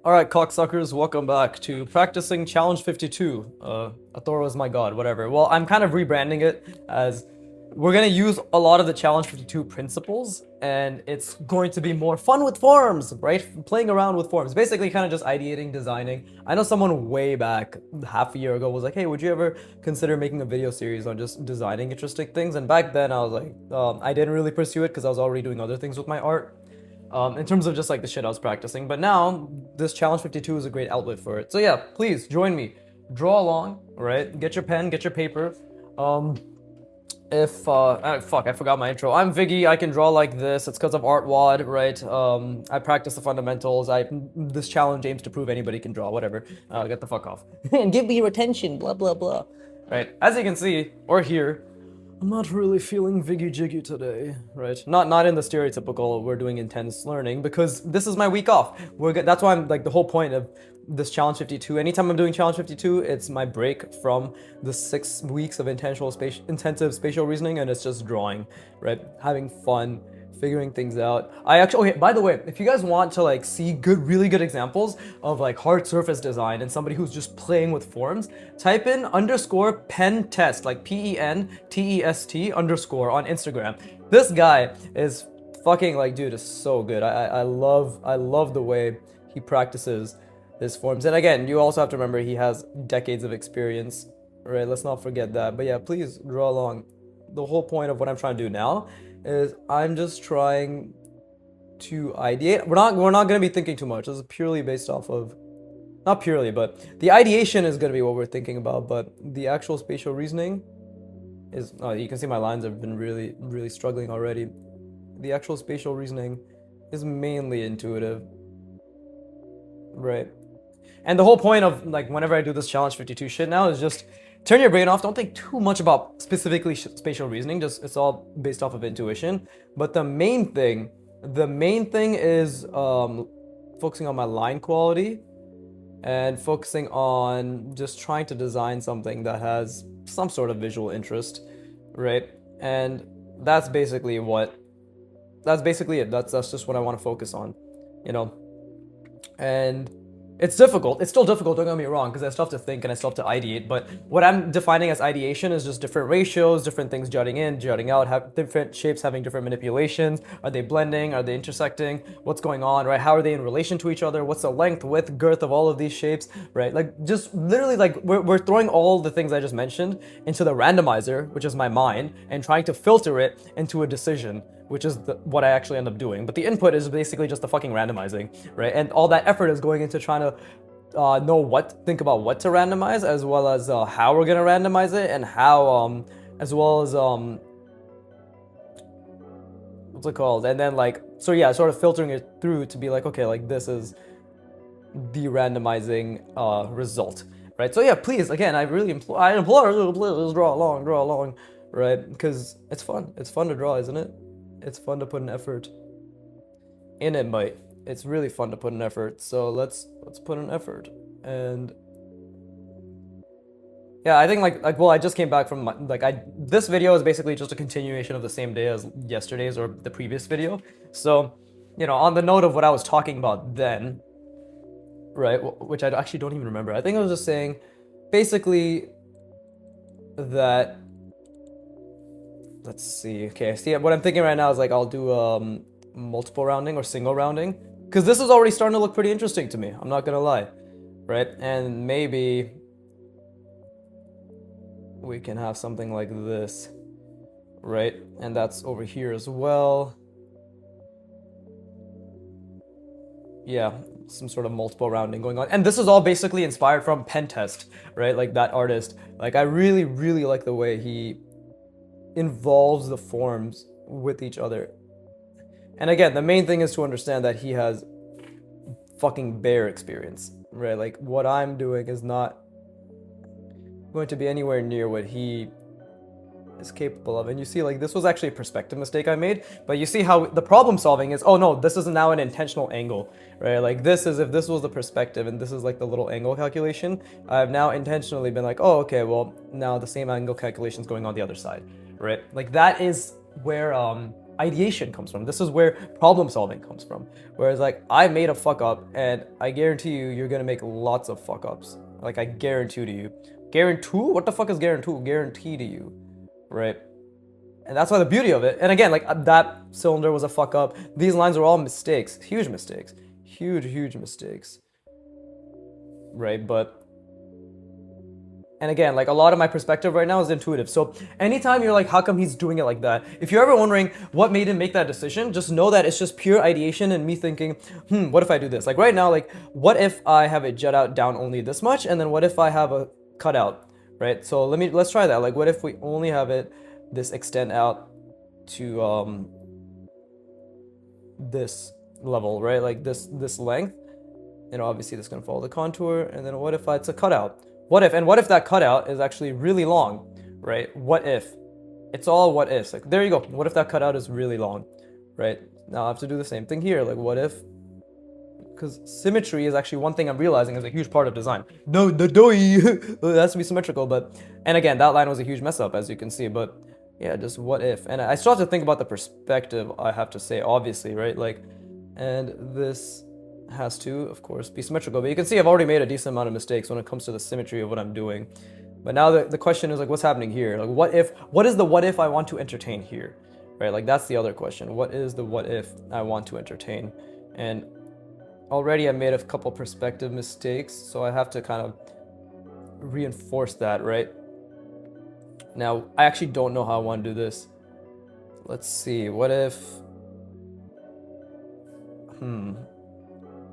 Alright, cocksuckers, welcome back to practicing challenge 52. Athoro is my god, whatever. Well, I'm kind of rebranding it as we're gonna use a lot of the challenge 52 principles, and it's going to be more fun with forms, right? Playing around with forms. Basically, kind of just ideating, designing. I know someone way back, half a year ago, was like, hey, would you ever consider making a video series on just designing interesting things? And back then, I was like, I didn't really pursue it because I was already doing other things with my art. In terms of just like the shit I was practicing. But now, this Challenge 52 is a great outlet for it. So yeah, please join me. Draw along, right? Get your pen, get your paper. Fuck, I forgot my intro. I'm Viggy, I can draw like this. It's because of ArtWad, right? I practice the fundamentals. This challenge aims to prove anybody can draw, whatever. Get the fuck off. And give me your attention, blah, blah, blah. Right, as you can see, or hear, I'm not really feeling Viggy Jiggy today, right? Not in the stereotypical we're doing intense learning, because this is my week off. That's why I'm like the whole point of this challenge 52. Anytime I'm doing challenge 52, it's my break from the 6 weeks of intensive spatial reasoning, and it's just drawing, right? Having fun, figuring things out. Okay, by the way, if you guys want to like see really good examples of like hard surface design and somebody who's just playing with forms, type in _pentest, like PENTEST underscore on Instagram. This guy is fucking like, dude, is so good. I love the way he practices his forms. And again, you also have to remember he has decades of experience, right? Let's not forget that. But yeah, please draw along. The whole point of what I'm trying to do now is I'm just trying to ideate. We're not going to be thinking too much. This is purely based off of, not purely, but the ideation is going to be what we're thinking about. But the actual spatial reasoning is, you can see my lines have been really struggling already. The actual spatial reasoning is mainly intuitive, right? And the whole point of like whenever I do this challenge 52 shit now is just turn your brain off. Don't think too much about specifically spatial reasoning. Just it's all based off of intuition. But the main thing is focusing on my line quality and focusing on just trying to design something that has some sort of visual interest, right? And that's basically it. That's just what I want to focus on, you know. And it's difficult. It's still difficult, don't get me wrong, because I still have to think and I still have to ideate. But what I'm defining as ideation is just different ratios, different things jutting in, jutting out, have different shapes having different manipulations. Are they blending? Are they intersecting? What's going on, right? How are they in relation to each other? What's the length, width, girth of all of these shapes, right? Like just literally like we're throwing all the things I just mentioned into the randomizer, which is my mind, and trying to filter it into a decision, which is what I actually end up doing. But the input is basically just the fucking randomizing, right? And all that effort is going into trying to think about what to randomize, as well as how we're gonna randomize it, and how, as well as, what's it called? And then like, so yeah, sort of filtering it through to be like, okay, like this is the randomizing result, right? So yeah, please, again, I implore you, please draw along, right? Because it's fun. It's fun to draw, isn't it? It's fun to put an effort in it, mate. It's really fun to put an effort. So let's put an effort. And yeah, I think well, I just came back from this video is basically just a continuation of the same day as yesterday's or the previous video. So, you know, on the note of what I was talking about then, right, which I actually don't even remember. I think I was just saying basically that, let's see. Okay, see, what I'm thinking right now is like I'll do multiple rounding or single rounding, because this is already starting to look pretty interesting to me. I'm not gonna lie, right? And maybe we can have something like this, right? And that's over here as well. Yeah, some sort of multiple rounding going on. And this is all basically inspired from Pentest, right? Like that artist. Like I really like the way he involves the forms with each other. And again, the main thing is to understand that he has fucking bare experience, right? Like what I'm doing is not going to be anywhere near what he is capable of. And you see, like, this was actually a perspective mistake I made, but you see how the problem solving is, oh no, this is now an intentional angle, right? Like this is, if this was the perspective and this is like the little angle calculation, I've now intentionally been like, oh, okay, well, now the same angle calculation is going on the other side, right? Like that is where ideation comes from. This is where problem solving comes from. Whereas like I made a fuck up, and I guarantee you, you're gonna make lots of fuck ups. Like I guarantee to you. Guarantee? What the fuck is guarantee? Guarantee to you, right? And that's why the beauty of it. And again, like that cylinder was a fuck up. These lines are all mistakes, huge mistakes, huge mistakes, right? But and again, like a lot of my perspective right now is intuitive. So anytime you're like, how come he's doing it like that? If you're ever wondering what made him make that decision, just know that it's just pure ideation and me thinking, what if I do this? Like right now, like what if I have it jut out down only this much, and then what if I have a cutout, right? So let's try that. Like what if we only have it this extend out to this level, right? Like this length, and obviously this is gonna follow the contour. And then what if it's a cutout? What if that cutout is actually really long, right? What if? It's all what ifs. Like there you go. What if that cutout is really long, right? Now I have to do the same thing here. Like what if? Because symmetry is actually one thing I'm realizing is a huge part of design. No, the doy it has to be symmetrical. But and again, that line was a huge mess up, as you can see. But yeah, just what if? And I still have to think about the perspective. I have to say, obviously, right? Like, and this has to, of course, be symmetrical. But you can see I've already made a decent amount of mistakes when it comes to the symmetry of what I'm doing. But now the question is like, what's happening here? Like, what is the what if I want to entertain here, right? Like that's the other question. What is the what if I want to entertain? And already I made a couple perspective mistakes, so I have to kind of reinforce that, right? Now, I actually don't know how I want to do this. Let's see, what if...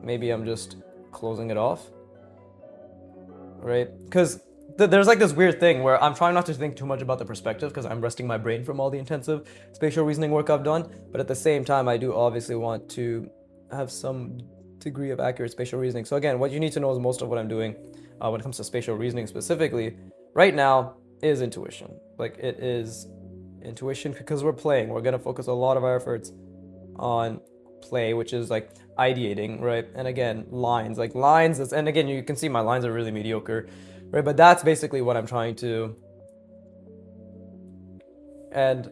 Maybe I'm just closing it off, right? Because there's like this weird thing where I'm trying not to think too much about the perspective because I'm resting my brain from all the intensive spatial reasoning work I've done. But at the same time, I do obviously want to have some degree of accurate spatial reasoning. So again, what you need to know is most of what I'm doing when it comes to spatial reasoning specifically right now is intuition. Like it is intuition because we're playing. We're going to focus a lot of our efforts on play, which is like ideating, right? And again, lines, and again, you can see my lines are really mediocre, right? But that's basically what I'm trying to, and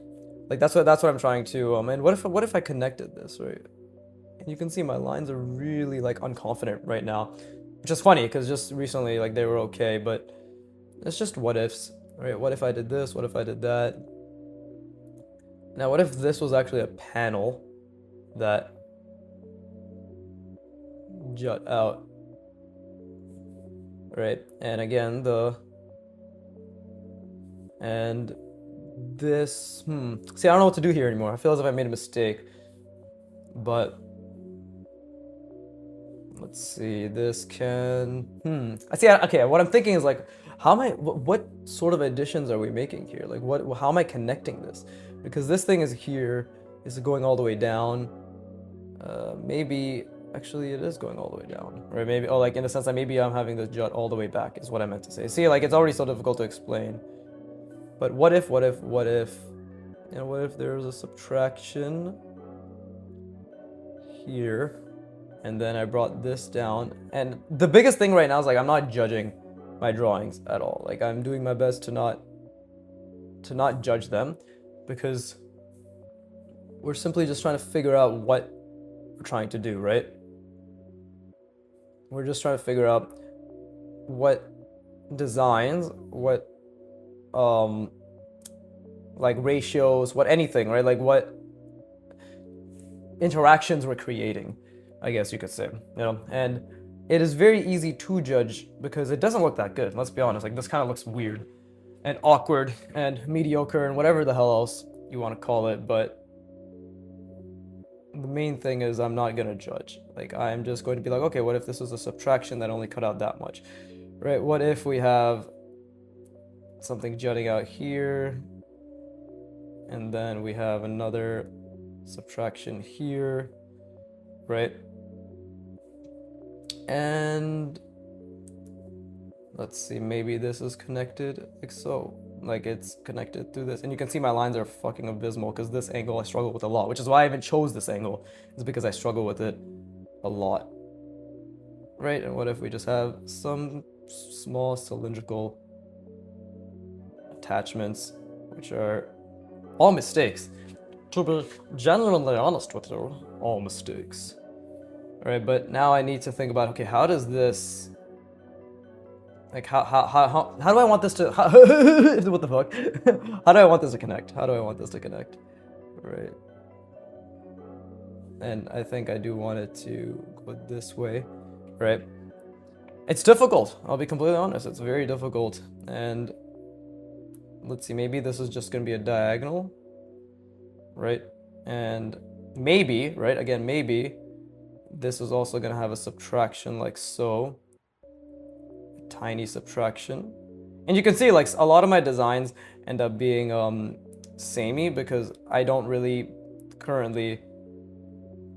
like that's what I'm trying to. And what if I connected this, right? And you can see my lines are really like unconfident right now, which is funny because just recently like they were okay, but it's just what ifs, right? What if I did this? What if I did that? Now, what if this was actually a panel that jut out, right? And again, this, see, I don't know what to do here anymore. I feel as if I made a mistake, but let's see, this can, I see, okay, what I'm thinking is like, what sort of additions are we making here? Like how am I connecting this? Because this thing is here, is going all the way down. Maybe, actually it is going all the way down, right? Maybe, oh, like in the sense that maybe I'm having this jut all the way back is what I meant to say. See, like it's already so difficult to explain. But what if, and what if there's a subtraction here, and then I brought this down. And the biggest thing right now is like I'm not judging my drawings at all. Like I'm doing my best to not judge them, because we're simply just trying to figure out what we're trying to do, right? We're just trying to figure out what designs, what like ratios, what anything, right? Like what interactions we're creating, I guess you could say, you know? And it is very easy to judge because it doesn't look that good. Let's be honest. Like this kind of looks weird and awkward and mediocre and whatever the hell else you want to call it. But the main thing is I'm not going to judge. Like I'm just going to be like, okay, what if this is a subtraction that only cut out that much, right? What if we have something jutting out here, and then we have another subtraction here, right? And let's see, maybe this is connected like so, like it's connected through this. And you can see my lines are fucking abysmal because this angle I struggle with a lot, which is why I even chose this angle, is because I struggle with it a lot, right? And what if we just have some small cylindrical attachments, which are all mistakes, To be genuinely honest with you, all mistakes. Alright, but now I need to think about, okay, how does this... Like, how do I want this to... what the fuck? How do I want this to connect? How do I want this to connect? Right. And I think I do want it to go this way, right? It's difficult, I'll be completely honest, it's very difficult. And let's see, maybe this is just gonna be a diagonal, right? And maybe, right, again, maybe this is also gonna have a subtraction like so. A tiny subtraction. And you can see like a lot of my designs end up being samey because I don't really currently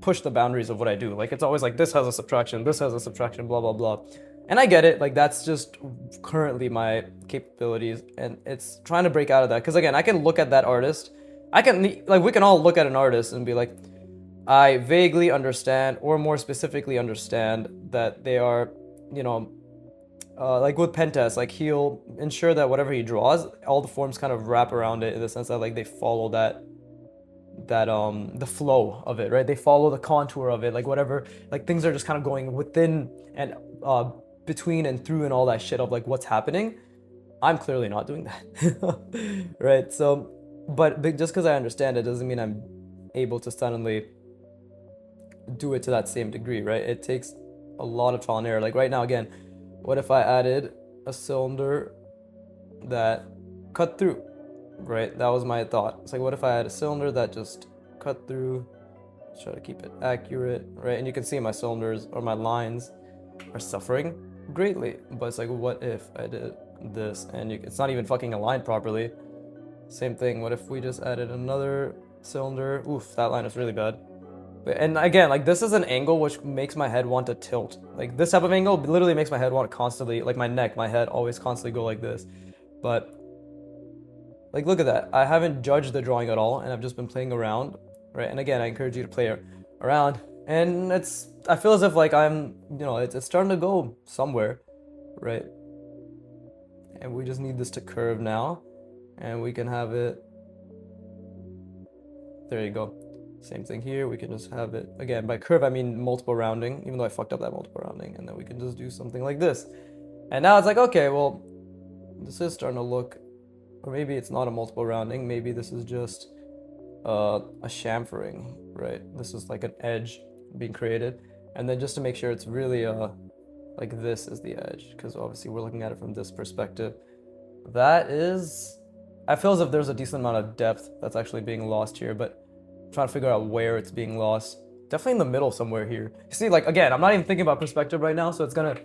push the boundaries of what I do. Like it's always like this has a subtraction, this has a subtraction, blah blah blah. And I get it, like that's just currently my capabilities, and it's trying to break out of that. Because again, I can look at that artist, I can, like we can all look at an artist and be like, I vaguely understand, or more specifically understand that they are, you know, like with pen test, like he'll ensure that whatever he draws, all the forms kind of wrap around it in the sense that like they follow that the flow of it, right? They follow the contour of it, like whatever, like things are just kind of going within and between and through and all that shit of like what's happening. I'm clearly not doing that. Right? So but just because I understand it doesn't mean I'm able to suddenly do it to that same degree, right? It takes a lot of trial and error. Like right now, again, what if I added a cylinder that cut through? Right, that was my thought. It's like, what if I had a cylinder that just cut through? Let's try to keep it accurate, right? And you can see my cylinders or my lines are suffering greatly. But it's like, what if I did this and it's not even fucking aligned properly? Same thing. What if we just added another cylinder? Oof, that line is really bad. And again, like this is an angle which makes my head want to tilt. Like this type of angle literally makes my head want to constantly, like my neck, my head always constantly go like this. But like, look at that. I haven't judged the drawing at all, and I've just been playing around, right? And again, I encourage you to play around. And I feel as if like I'm, you know, it's starting to go somewhere, right? And we just need this to curve now, and we can have it. There you go. Same thing here. We can just have it, again, by curve, I mean multiple rounding, even though I fucked up that multiple rounding. And then we can just do something like this. And now it's like, okay, well, this is starting to look... Or maybe it's not a multiple rounding, maybe this is just a chamfering, right? This is like an edge being created. And then just to make sure it's really like this is the edge, because obviously we're looking at it from this perspective. That is, I feel as if there's a decent amount of depth that's actually being lost here, but I'm trying to figure out where it's being lost. Definitely in the middle somewhere here. You see, like again, I'm not even thinking about perspective right now, so it's gonna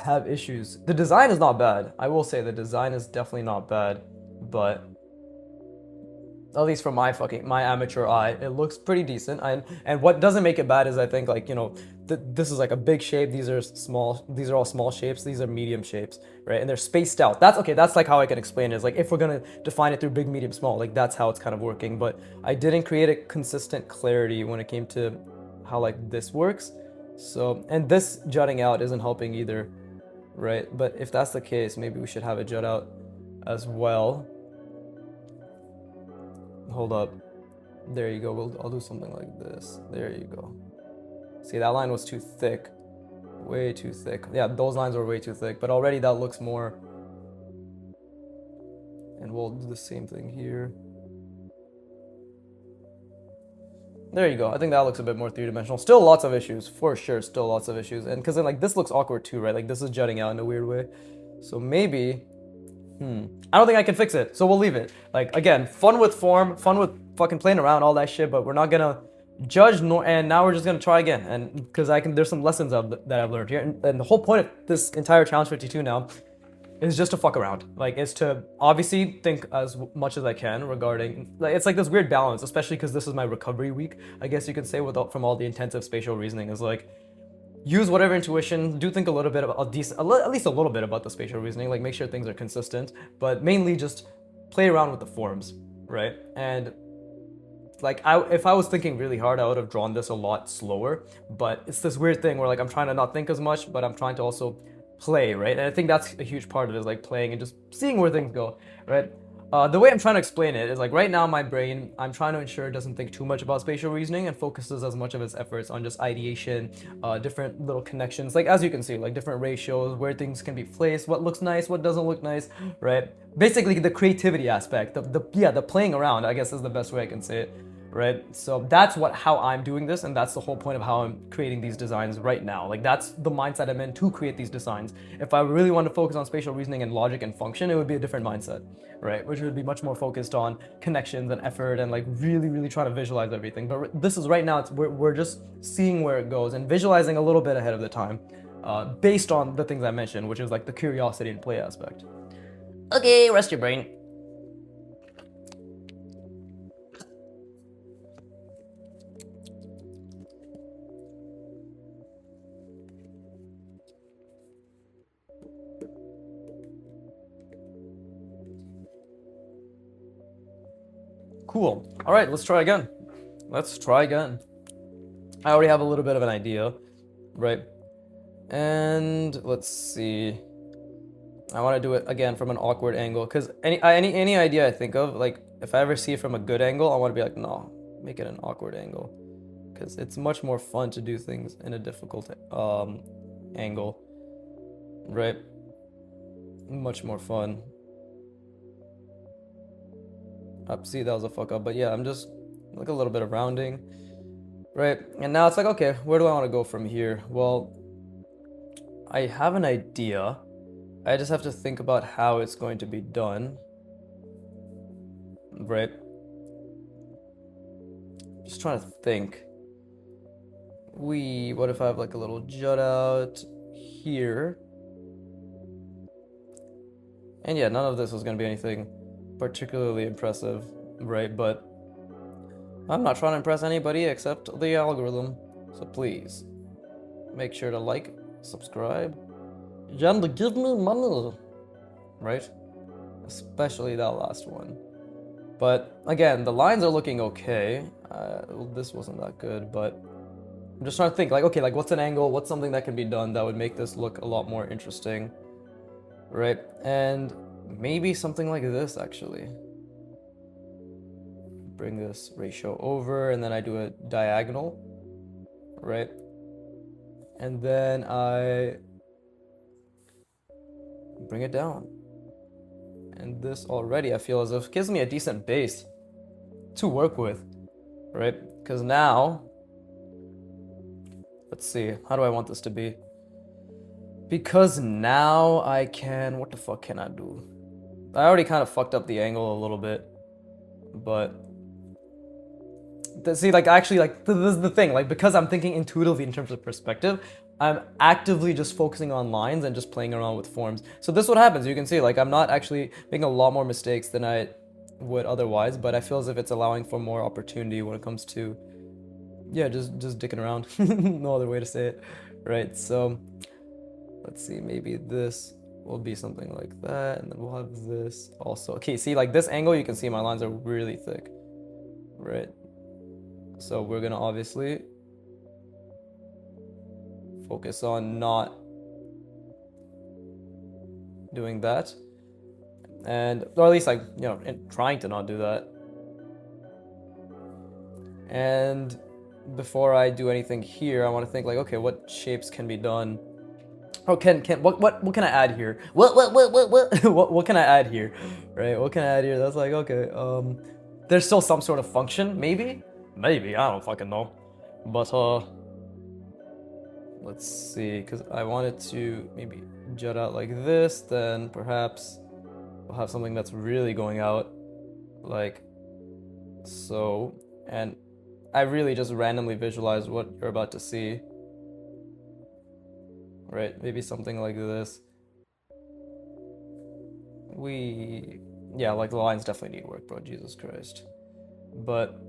have issues. The design is not bad. I will say the design is definitely not bad, but at least from my amateur eye, it looks pretty decent. And what doesn't make it bad is I think like, you know, this is like a big shape. These are all small shapes. These are medium shapes, right? And they're spaced out. That's okay. That's like how I can explain it. Is like if we're gonna define it through big, medium, small, like that's how it's kind of working. But I didn't create a consistent clarity when it came to how like this works. So, and this jutting out isn't helping either. Right, but if that's the case, maybe we should have it jut out as well. Hold up. There you go. I'll do something like this. There you go. See, that line was too thick. Way too thick. Yeah, those lines were way too thick, but already that looks more. And we'll do the same thing here. There you go. I think that looks a bit more three-dimensional. Still lots of issues, for sure. Still lots of issues. And because then like this looks awkward too, right? Like this is jutting out in a weird way. So maybe, I don't think I can fix it. So we'll leave it. Like again, fun with form, fun with fucking playing around, all that shit. But we're not gonna judge. And now we're just gonna try again. And because there's some lessons that I've learned here. And the whole point of this entire challenge 52 now is just to fuck around. Like, it's to obviously think as much as I can regarding, like, it's like this weird balance, especially because this is my recovery week, I guess you could say, from all the intensive spatial reasoning, is like, use whatever intuition, do think a little bit about, at least a little bit about the spatial reasoning, like make sure things are consistent, but mainly just play around with the forms, right? And like, if I was thinking really hard, I would have drawn this a lot slower, but it's this weird thing where like, I'm trying to not think as much, but I'm trying to also play, right? And I think that's a huge part of it, is like playing and just seeing where things go, right? The way I'm trying to explain it is like right now my brain, I'm trying to ensure it doesn't think too much about spatial reasoning and focuses as much of its efforts on just ideation, different little connections, like as you can see, like different ratios, where things can be placed, what looks nice, what doesn't look nice, right? Basically the creativity aspect, the playing around, I guess is the best way I can say it. Right, so that's how I'm doing this, and that's the whole point of how I'm creating these designs right now. Like that's the mindset I'm in to create these designs. If I really want to focus on spatial reasoning and logic and function, it would be a different mindset, right? Which would be much more focused on connections and effort and like really, really trying to visualize everything. But this is right now, we're just seeing where it goes and visualizing a little bit ahead of the time, based on the things I mentioned, which is like the curiosity and play aspect. Okay, rest your brain. Cool. All right, let's try again. Let's try again. I already have a little bit of an idea, right? And let's see. I want to do it again from an awkward angle because any idea I think of, like if I ever see it from a good angle, I want to be like, no, make it an awkward angle because it's much more fun to do things in a difficult angle, right? Much more fun. Up, see, that was a fuck up, but yeah, I'm just like a little bit of rounding, right? And now it's like, okay, where do I want to go from here? Well, I have an idea. I just have to think about how it's going to be done, right? Just trying to think. What if I have like a little jut out here? And yeah, none of this was going to be anything particularly impressive, right? But I'm not trying to impress anybody except the algorithm. So please, make sure to like, subscribe, and give me money, right? Especially that last one. But again, the lines are looking okay. This wasn't that good, but I'm just trying to think, like, okay, like what's an angle? What's something that can be done that would make this look a lot more interesting, right? And maybe something like this, actually. Bring this ratio over, and then I do a diagonal, right? And then I bring it down. And this already, I feel as if gives me a decent base to work with, right? Because now, let's see, how do I want this to be? Because now I can, what the fuck can I do? I already kind of fucked up the angle a little bit, but see, like actually, like this is the thing, like because I'm thinking intuitively in terms of perspective, I'm actively just focusing on lines and just playing around with forms. So this is what happens. You can see, like I'm not actually making a lot more mistakes than I would otherwise, but I feel as if it's allowing for more opportunity when it comes to, yeah, just dicking around. No other way to say it, right? So let's see, maybe this will be something like that, and then we'll have this also. Okay, see, like this angle, you can see my lines are really thick, right? So we're gonna obviously focus on not doing that, and or at least like, you know, trying to not do that. And before I do anything here, I want to think like, okay, what shapes can be done? Oh, what can I add here? What what can I add here? Right? What can I add here? That's like, okay, there's still some sort of function, maybe, I don't fucking know, but let's see, because I wanted to maybe jut out like this, then perhaps we'll have something that's really going out like so, and I really just randomly visualize what you're about to see. Right, maybe something like this. Yeah, like the lines definitely need work, bro, Jesus Christ. But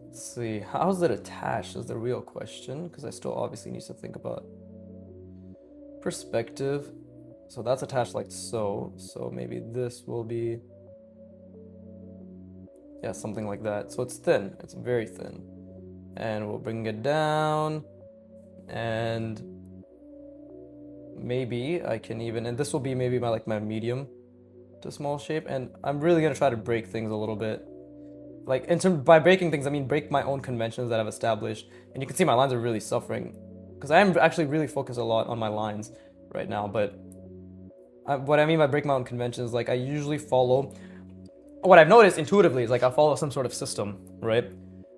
let's see, how's it attached is the real question, because I still obviously need to think about perspective. So that's attached like so, so maybe this will be, yeah, something like that. So it's thin, it's very thin. And we'll bring it down, and maybe I can even, and this will be maybe my medium, to small shape, and I'm really gonna try to break things a little bit. Like in terms by breaking things, I mean break my own conventions that I've established. And you can see my lines are really suffering because I am actually really focused a lot on my lines right now. But what I mean by break my own conventions, like I usually follow. What I've noticed intuitively is like I follow some sort of system, right?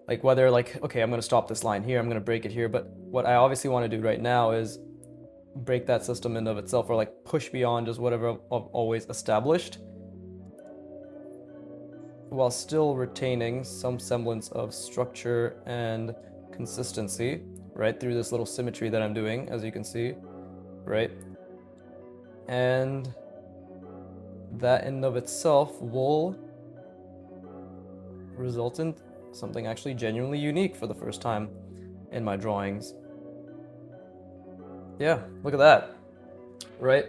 Like whether like okay, I'm gonna stop this line here, I'm gonna break it here. But what I obviously want to do right now is break that system in of itself, or like push beyond just whatever I've always established, while still retaining some semblance of structure and consistency, right, through this little symmetry that I'm doing, as you can see, right? And that in of itself will result in something actually genuinely unique for the first time in my drawings. Yeah, look at that, right?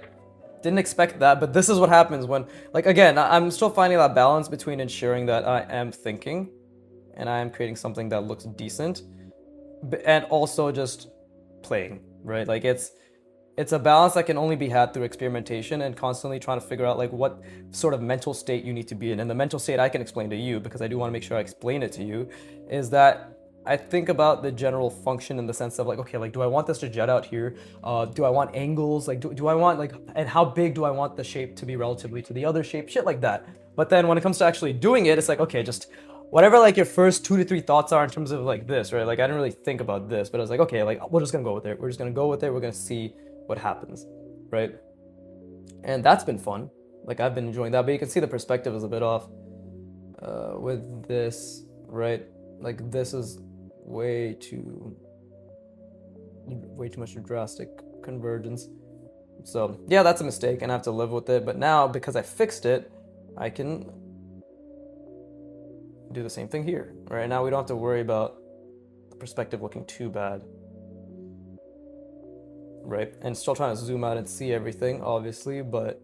Didn't expect that, but this is what happens when, like, again, I'm still finding that balance between ensuring that I am thinking and I am creating something that looks decent, and also just playing, right? Like it's a balance that can only be had through experimentation and constantly trying to figure out like what sort of mental state you need to be in. And the mental state I can explain to you, because I do want to make sure I explain it to you, is that I think about the general function in the sense of like, okay, like do I want this to jet out here? Do I want angles? Like do I want like, and how big do I want the shape to be relatively to the other shape? Shit like that. But then when it comes to actually doing it, it's like, okay, just whatever like your first 2 to 3 thoughts are in terms of like this, right? Like I didn't really think about this, but I was like, okay, like we're just gonna go with it. We're just gonna go with it. We're gonna see what happens, right? And that's been fun. Like I've been enjoying that, but you can see the perspective is a bit off with this, right? Like this is way too much drastic convergence. So yeah, that's a mistake, and I have to live with it. But now because I fixed it, I can do the same thing here. Right now we don't have to worry about the perspective looking too bad. Right? And still trying to zoom out and see everything, obviously, but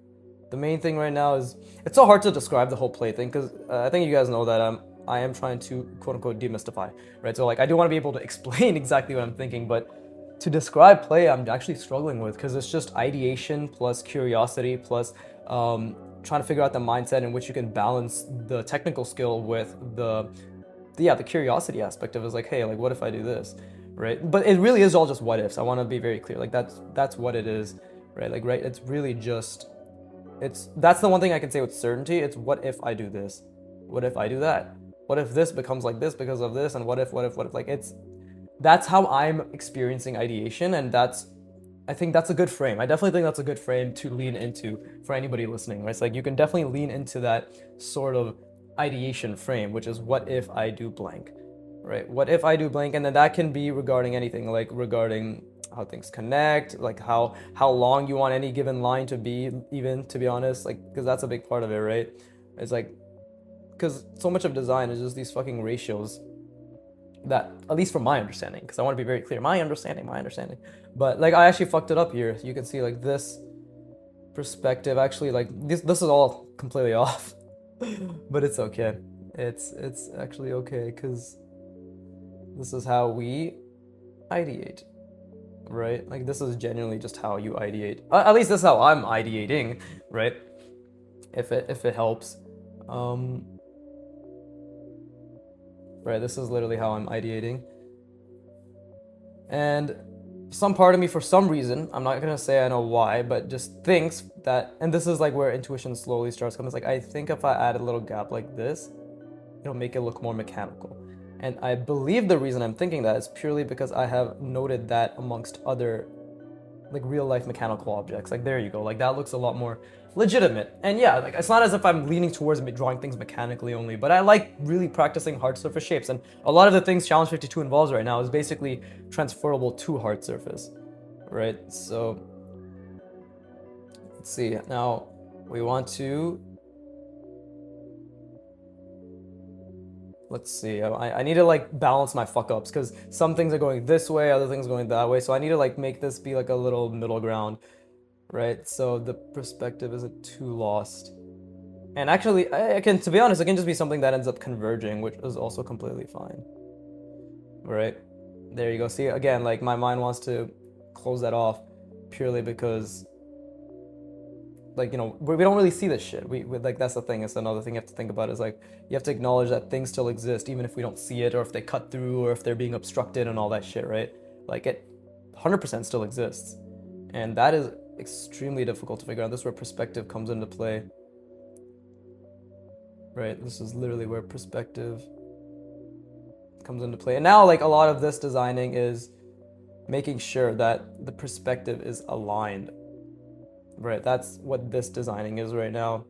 the main thing right now is it's so hard to describe the whole play thing because I think you guys know that I am trying to quote unquote demystify, right? So like I do want to be able to explain exactly what I'm thinking, but to describe play I'm actually struggling with because it's just ideation plus curiosity plus trying to figure out the mindset in which you can balance the technical skill with the curiosity aspect of it is like, hey, like what if I do this, right? But it really is all just what ifs. I want to be very clear. Like that's what it is, right? Like right, it's really just that's the one thing I can say with certainty. It's what if I do this? What if I do that? What if this becomes like this because of this? And what if like that's how I'm experiencing ideation, and I think that's a good frame. I definitely think that's a good frame to lean into for anybody listening, right? It's like you can definitely lean into that sort of ideation frame, which is what if I do blank, right? What if I do blank? And then that can be regarding anything, like regarding how things connect, like how long you want any given line to be, even, to be honest, like because that's a big part of it, right? It's like because so much of design is just these fucking ratios that, at least from my understanding, because I want to be very clear, my understanding, but like I actually fucked it up here. You can see like this perspective actually, like this is all completely off. But it's okay. It's actually okay because this is how we ideate, right? Like this is genuinely just how you ideate. At least this is how I'm ideating, right? If it helps. Right, this is literally how I'm ideating. And some part of me, for some reason, I'm not gonna say I know why, but just thinks that, and this is like where intuition slowly starts coming. It's like I think if I add a little gap like this, it'll make it look more mechanical. And I believe the reason I'm thinking that is purely because I have noted that amongst other like real life mechanical objects. Like there you go, like that looks a lot more legitimate. And yeah, like it's not as if I'm leaning towards drawing things mechanically only, but I like really practicing hard surface shapes, and a lot of the things Challenge 52 involves right now is basically transferable to hard surface, right? So let's see, now we want to, let's see, I need to like balance my fuck ups because some things are going this way, other things going that way, so I need to like make this be like a little middle ground, right? So the perspective isn't too lost. And actually, I can, to be honest, it can just be something that ends up converging, which is also completely fine, right? There you go. See, again, like my mind wants to close that off purely because like, you know, we don't really see this shit. We like, that's the thing. It's another thing you have to think about is like, you have to acknowledge that things still exist even if we don't see it, or if they cut through, or if they're being obstructed and all that shit, right? Like, it 100% still exists, and that is extremely difficult to figure out. This is where perspective comes into play, right? This is literally where perspective comes into play. And now, like, a lot of this designing is making sure that the perspective is aligned, right? That's what this designing is right now,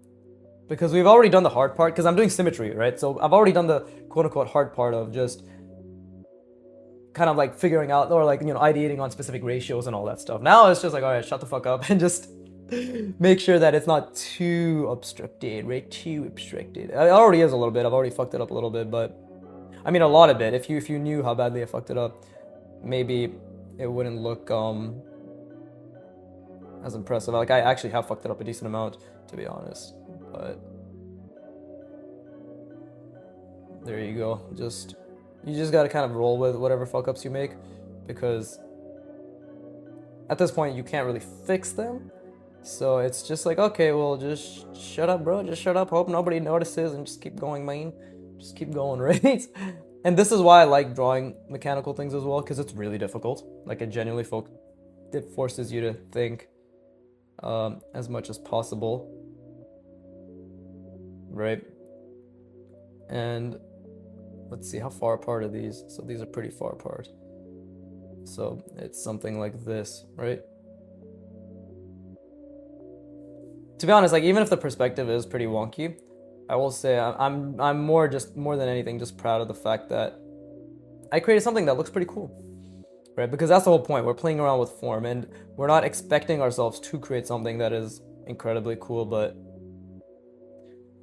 because we've already done the hard part, because I'm doing symmetry, right? So I've already done the quote-unquote hard part of just kind of like figuring out, or like, you know, ideating on specific ratios and all that stuff. Now it's just like, all right, shut the fuck up and just make sure that it's not too obstructed, right? Too obstructed. It already is a little bit. I've already fucked it up a little bit, but I mean a lot of it. If you knew how badly I fucked it up, maybe it wouldn't look as impressive. Like, I actually have fucked it up a decent amount, to be honest. But there you go. You just gotta kind of roll with whatever fuck ups you make, because at this point you can't really fix them. So it's just like, okay, well, just shut up, bro. Just shut up. Hope nobody notices, and just keep going, man. Just keep going, right? And this is why I like drawing mechanical things as well, because it's really difficult. Like, it genuinely it forces you to think as much as possible, right? And let's see, how far apart are these? So these are pretty far apart. So it's something like this, right? To be honest, like, even if the perspective is pretty wonky, I will say I'm more than anything just proud of the fact that I created something that looks pretty cool, right? Because that's the whole point. We're playing around with form, and we're not expecting ourselves to create something that is incredibly cool, but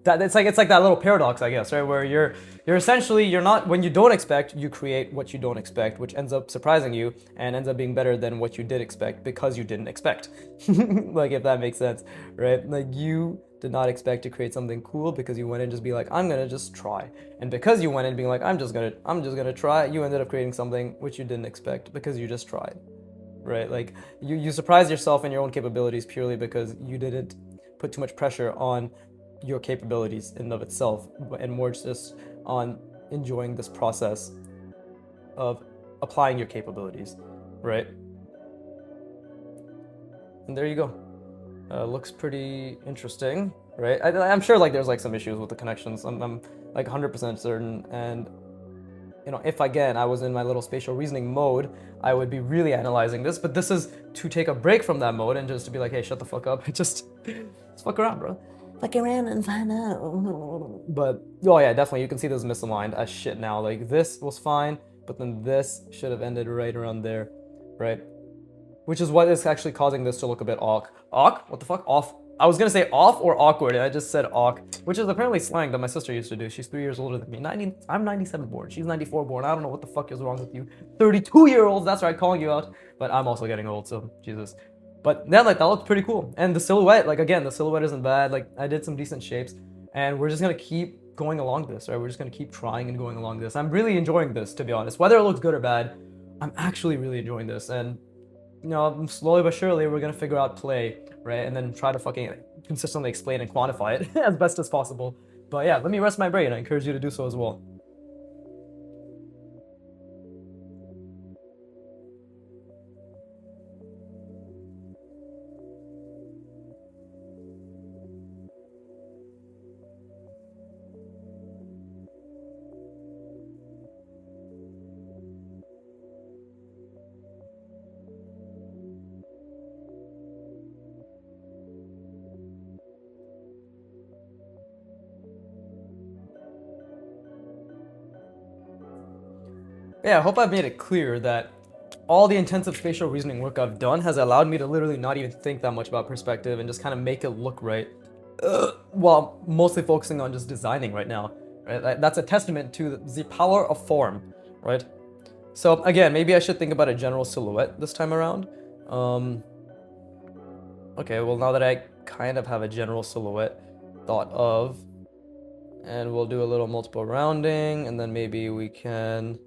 it's like that little paradox, I guess, right? Where you're essentially, you're not, when you don't expect, you create what you don't expect, which ends up surprising you and ends up being better than what you did expect because you didn't expect. Like, if that makes sense, right? Like, you did not expect to create something cool because you went in just be like, I'm gonna just try. And because you went in being like, I'm just gonna try, you ended up creating something which you didn't expect because you just tried, right? Like, you surprised yourself in your own capabilities purely because you didn't put too much pressure on your capabilities in and of itself, and more just on enjoying this process of applying your capabilities, right? And there you go. Looks pretty interesting, right? I'm sure, like, there's like some issues with the connections. I'm like 100% certain, and you know, if again I was in my little spatial reasoning mode, I would be really analyzing this. But this is to take a break from that mode and just to be like, hey, shut the fuck up, just fuck around, bro. Fuck around and find out. But oh yeah, definitely you can see this misaligned as shit now. Like, this was fine, but then this should have ended right around there, right? Which is what is actually causing this to look a bit awk. Awk? What the fuck? Off. I was gonna say off or awkward, and I just said awk, which is apparently slang that my sister used to do. She's 3 years older than me. I'm 97 born. She's 94 born. I don't know what the fuck is wrong with you 32-year-olds. That's right, calling you out. But I'm also getting old, so Jesus. But yeah, like, that looked pretty cool. And the silhouette, like, again, the silhouette isn't bad. Like, I did some decent shapes, and we're just gonna keep going along this, right? We're just gonna keep trying and going along this. I'm really enjoying this, to be honest. Whether it looks good or bad, I'm actually really enjoying this. And you know, slowly but surely, we're gonna figure out play, right? And then try to fucking consistently explain and quantify it as best as possible. But yeah, let me rest my brain. I encourage you to do so as well. Yeah, I hope I've made it clear that all the intensive spatial reasoning work I've done has allowed me to literally not even think that much about perspective and just kind of make it look right, while mostly focusing on just designing right now. Right? That's a testament to the power of form, right? So again, maybe I should think about a general silhouette this time around. Okay, well, now that I kind of have a general silhouette thought of, and we'll do a little multiple rounding, and then maybe we can,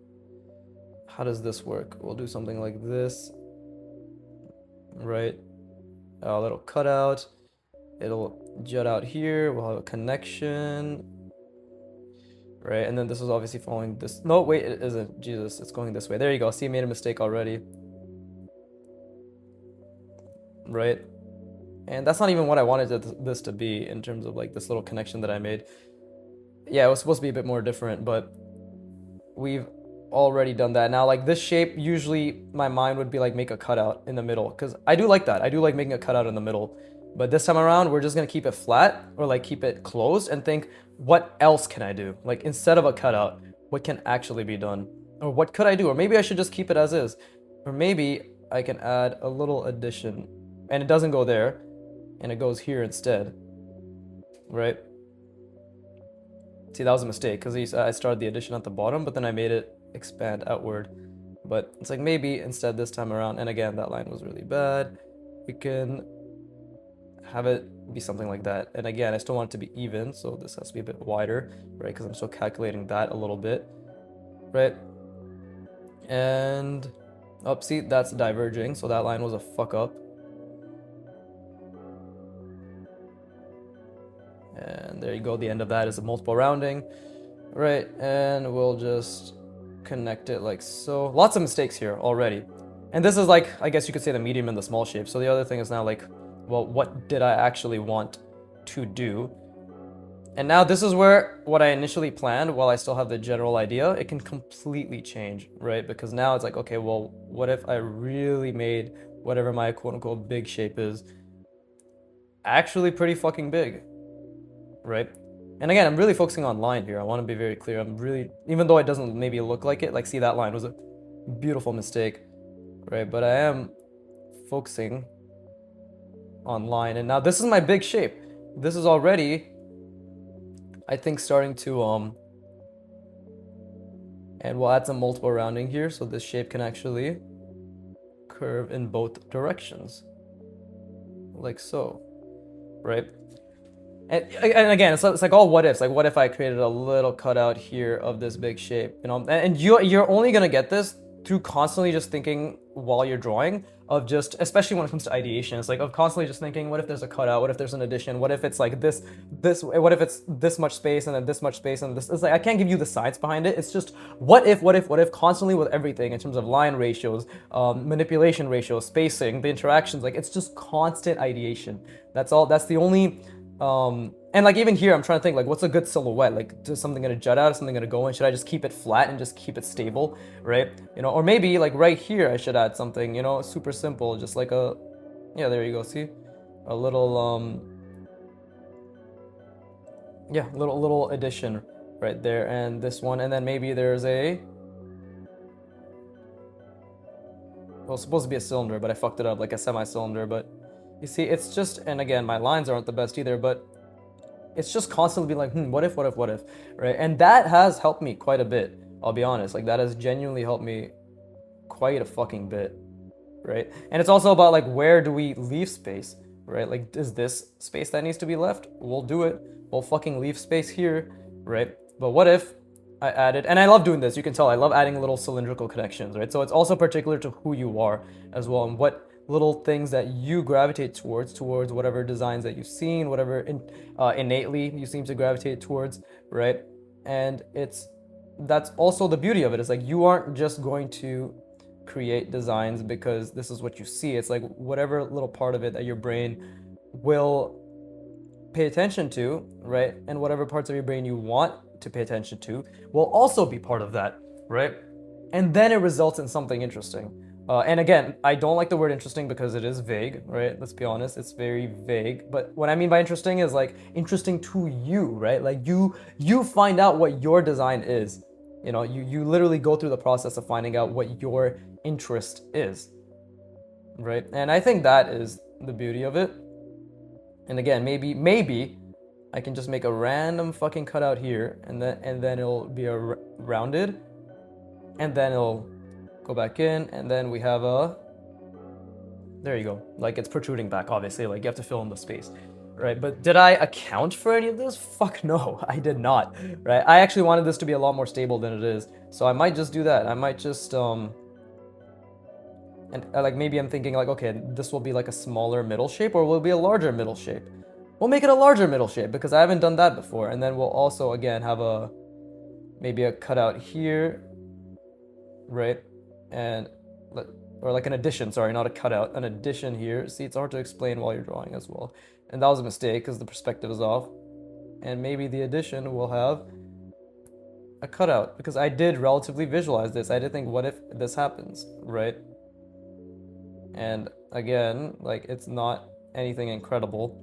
how does this work? We'll do something like this, right? A little cutout, It'll jut out here. We'll have a connection. Right, and then this is obviously following this. No, wait, it isn't. Jesus, it's going this way. There you go. See, I made a mistake already. Right? And that's not even what I wanted this to be in terms of like this little connection that I made. Yeah, it was supposed to be a bit more different, but we've already done that. Now, like this shape, usually my mind would be like make a cutout in the middle, because I do like that. I do like making a cutout in the middle. But this time around, we're just gonna keep it flat or like keep it closed and think, what else can I do? Like instead of a cutout, what can actually be done? Or what could I do? Or maybe I should just keep it as is. Or maybe I can add a little addition and it doesn't go there and it goes here instead, right? See, that was a mistake because I started the addition at the bottom, but then I made it expand outward. But it's like maybe instead this time around, and again, that line was really bad, we can have it be something like that. And again, I still want it to be even, so this has to be a bit wider, right? Because I'm still calculating that a little bit, right? And, oh, see, that's diverging, so that line was a fuck up. And there you go, the end of that is a multiple rounding, right? And we'll just connect it like so. Lots of mistakes here already. And this is like, I guess you could say the medium and the small shape. So the other thing is now like, well, what did I actually want to do? And now this is where what I initially planned, while I still have the general idea, it can completely change, right? Because now it's like, okay, well, what if I really made whatever my quote unquote big shape is actually pretty fucking big, right? And again, I'm really focusing on line here. I want to be very clear. I'm really, even though it doesn't maybe look like it, like see that line was a beautiful mistake, right? But I am focusing on line. And now this is my big shape. This is already, I think, starting to, and we'll add some multiple rounding here so this shape can actually curve in both directions. Like so, right? And again, it's like all what ifs. Like, what if I created a little cutout here of this big shape, you know? And you're only gonna get this through constantly just thinking while you're drawing of just, especially when it comes to ideation, it's like of constantly just thinking, what if there's a cutout? What if there's an addition? What if it's like this? What if it's this much space and then this much space and this? It's like I can't give you the science behind it. It's just what if constantly with everything in terms of line ratios, manipulation ratios, spacing, the interactions. Like it's just constant ideation. That's all. That's the only. And like even here I'm trying to think like what's a good silhouette, like is something gonna jut out, is something gonna go in, should I just keep it flat and just keep it stable, right? You know, or maybe like right here I should add something, you know, super simple, just like a, yeah, there you go, see, a little yeah, little addition right there, and this one, and then maybe there's a, well, it's supposed to be a cylinder but I fucked it up, like a semi-cylinder. But you see, it's just, and again, my lines aren't the best either, but it's just constantly being like, what if, right? And that has helped me quite a bit, I'll be honest. Like that has genuinely helped me quite a fucking bit, right? And it's also about like, where do we leave space, right? Like, is this space that needs to be left? We'll do it. We'll fucking leave space here, right? But what if I added, and I love doing this, you can tell I love adding little cylindrical connections, right? So it's also particular to who you are as well, and what little things that you gravitate towards whatever designs that you've seen, whatever innately you seem to gravitate towards, right? And that's also the beauty of it. It's like you aren't just going to create designs because this is what you see. It's like whatever little part of it that your brain will pay attention to, right? And whatever parts of your brain you want to pay attention to will also be part of that, right? And then it results in something interesting. And again, I don't like the word interesting because it is vague, right? Let's be honest, it's very vague. But what I mean by interesting is like interesting to you, right? Like you find out what your design is. You know, you literally go through the process of finding out what your interest is, right? And I think that is the beauty of it. And again, maybe I can just make a random fucking cutout here, and then it'll be rounded, and then it'll go back in, and then we have a, there you go, like it's protruding back, obviously, like you have to fill in the space, right? But did I account for any of this? Fuck no, I did not, right? I actually wanted this to be a lot more stable than it is, so I might just do that. I might just and like maybe I'm thinking like, okay, this will be like a smaller middle shape, or will it be a larger middle shape, We'll make it a larger middle shape because I haven't done that before. And then we'll also, again, have a maybe a cutout here, right? And or like an addition, sorry, not a cutout, an addition here. See, it's hard to explain while you're drawing as well. And that was a mistake because the perspective is off. And maybe the addition will have a cutout because I did relatively visualize this. I did think, what if this happens, right? And again, like it's not anything incredible,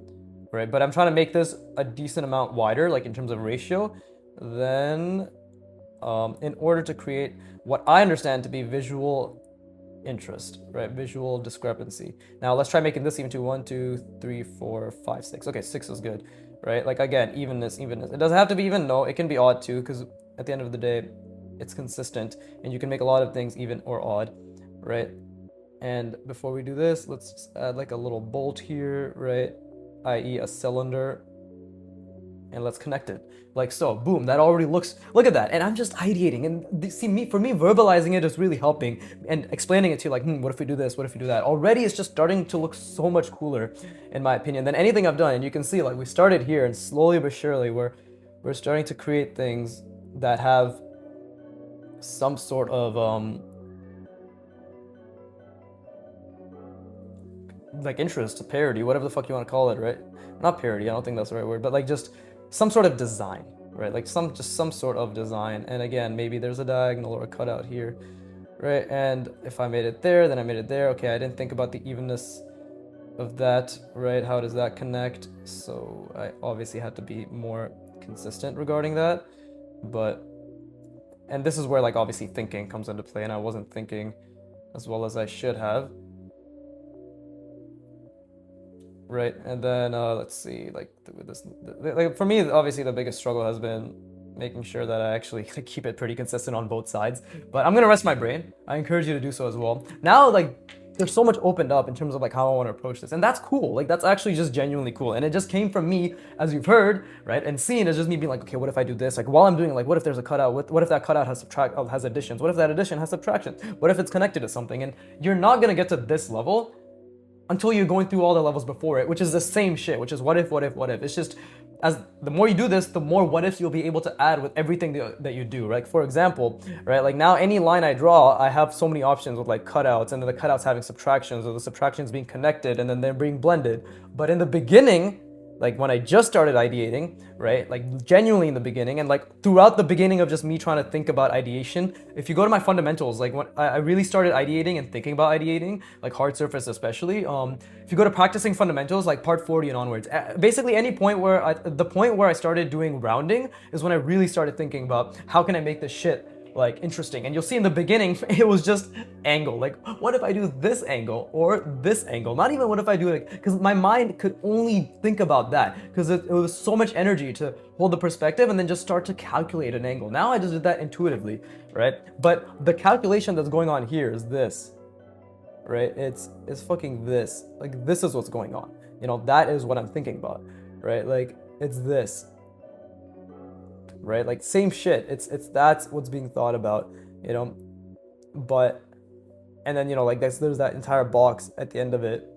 right? But I'm trying to make this a decent amount wider, like in terms of ratio. Then, in order to create what I understand to be visual interest, right? Visual discrepancy. Now let's try making this even to 1, 2, 3, 4, 5, 6. Okay, 6 is good, right? Like again, evenness, evenness. It doesn't have to be even, no, it can be odd too, because at the end of the day, it's consistent and you can make a lot of things even or odd, right? And before we do this, let's just add like a little bolt here, right? i.e. a cylinder. And let's connect it like so. Boom, that already looks, look at that. And I'm just ideating, and see, me, for me, verbalizing it is really helping, and explaining it to you like, what if we do this, what if we do that, already it's just starting to look so much cooler in my opinion than anything I've done. And you can see, like, we started here, and slowly but surely we're starting to create things that have some sort of like interest, parody, whatever the fuck you want to call it, right? Not parody, I don't think that's the right word, but like just some sort of design, right? Like some sort of design. And again, maybe there's a diagonal or a cutout here, right? And if I made it there, then I made it there. Okay, I didn't think about the evenness of that, right? How does that connect? So I obviously had to be more consistent regarding that. But, and this is where like obviously thinking comes into play, and I wasn't thinking as well as I should have. Right, and then let's see, like this, like for me, obviously the biggest struggle has been making sure that I actually keep it pretty consistent on both sides. But I'm gonna rest my brain. I encourage you to do so as well. Now, like, there's so much opened up in terms of like how I want to approach this, and that's cool. Like that's actually just genuinely cool, and it just came from me, as you've heard, right? And seen is just me being like, okay, what if I do this? Like while I'm doing it, like what if there's a cutout? What if that cutout has additions? What if that addition has subtractions? What if it's connected to something? And you're not gonna get to this level until you're going through all the levels before it, which is the same shit, which is what if, what if, what if. It's just, as the more you do this, the more what ifs you'll be able to add with everything that you do, right? For example, right, like now any line I draw, I have so many options with like cutouts, and then the cutouts having subtractions, or the subtractions being connected, and then they're being blended. But in the beginning, like when I just started ideating, right? Like genuinely in the beginning, and like throughout the beginning of just me trying to think about ideation, if you go to my fundamentals, like when I really started ideating and thinking about ideating, like hard surface especially, if you go to practicing fundamentals, like part 40 and onwards, basically any point where the point where I started doing rounding is when I really started thinking about how can I make this shit like interesting. And you'll see in the beginning it was just angle, like what if I do this angle or this angle, not even what if I do it, because my mind could only think about that because it was so much energy to hold the perspective and then just start to calculate an angle. Now I just did that intuitively, right? But the calculation that's going on here is this, right? It's fucking this, like this is what's going on, you know, that is what I'm thinking about, right? Like it's this, right? Like same shit. It's that's what's being thought about, you know. But and then, you know, like there's that entire box at the end of it,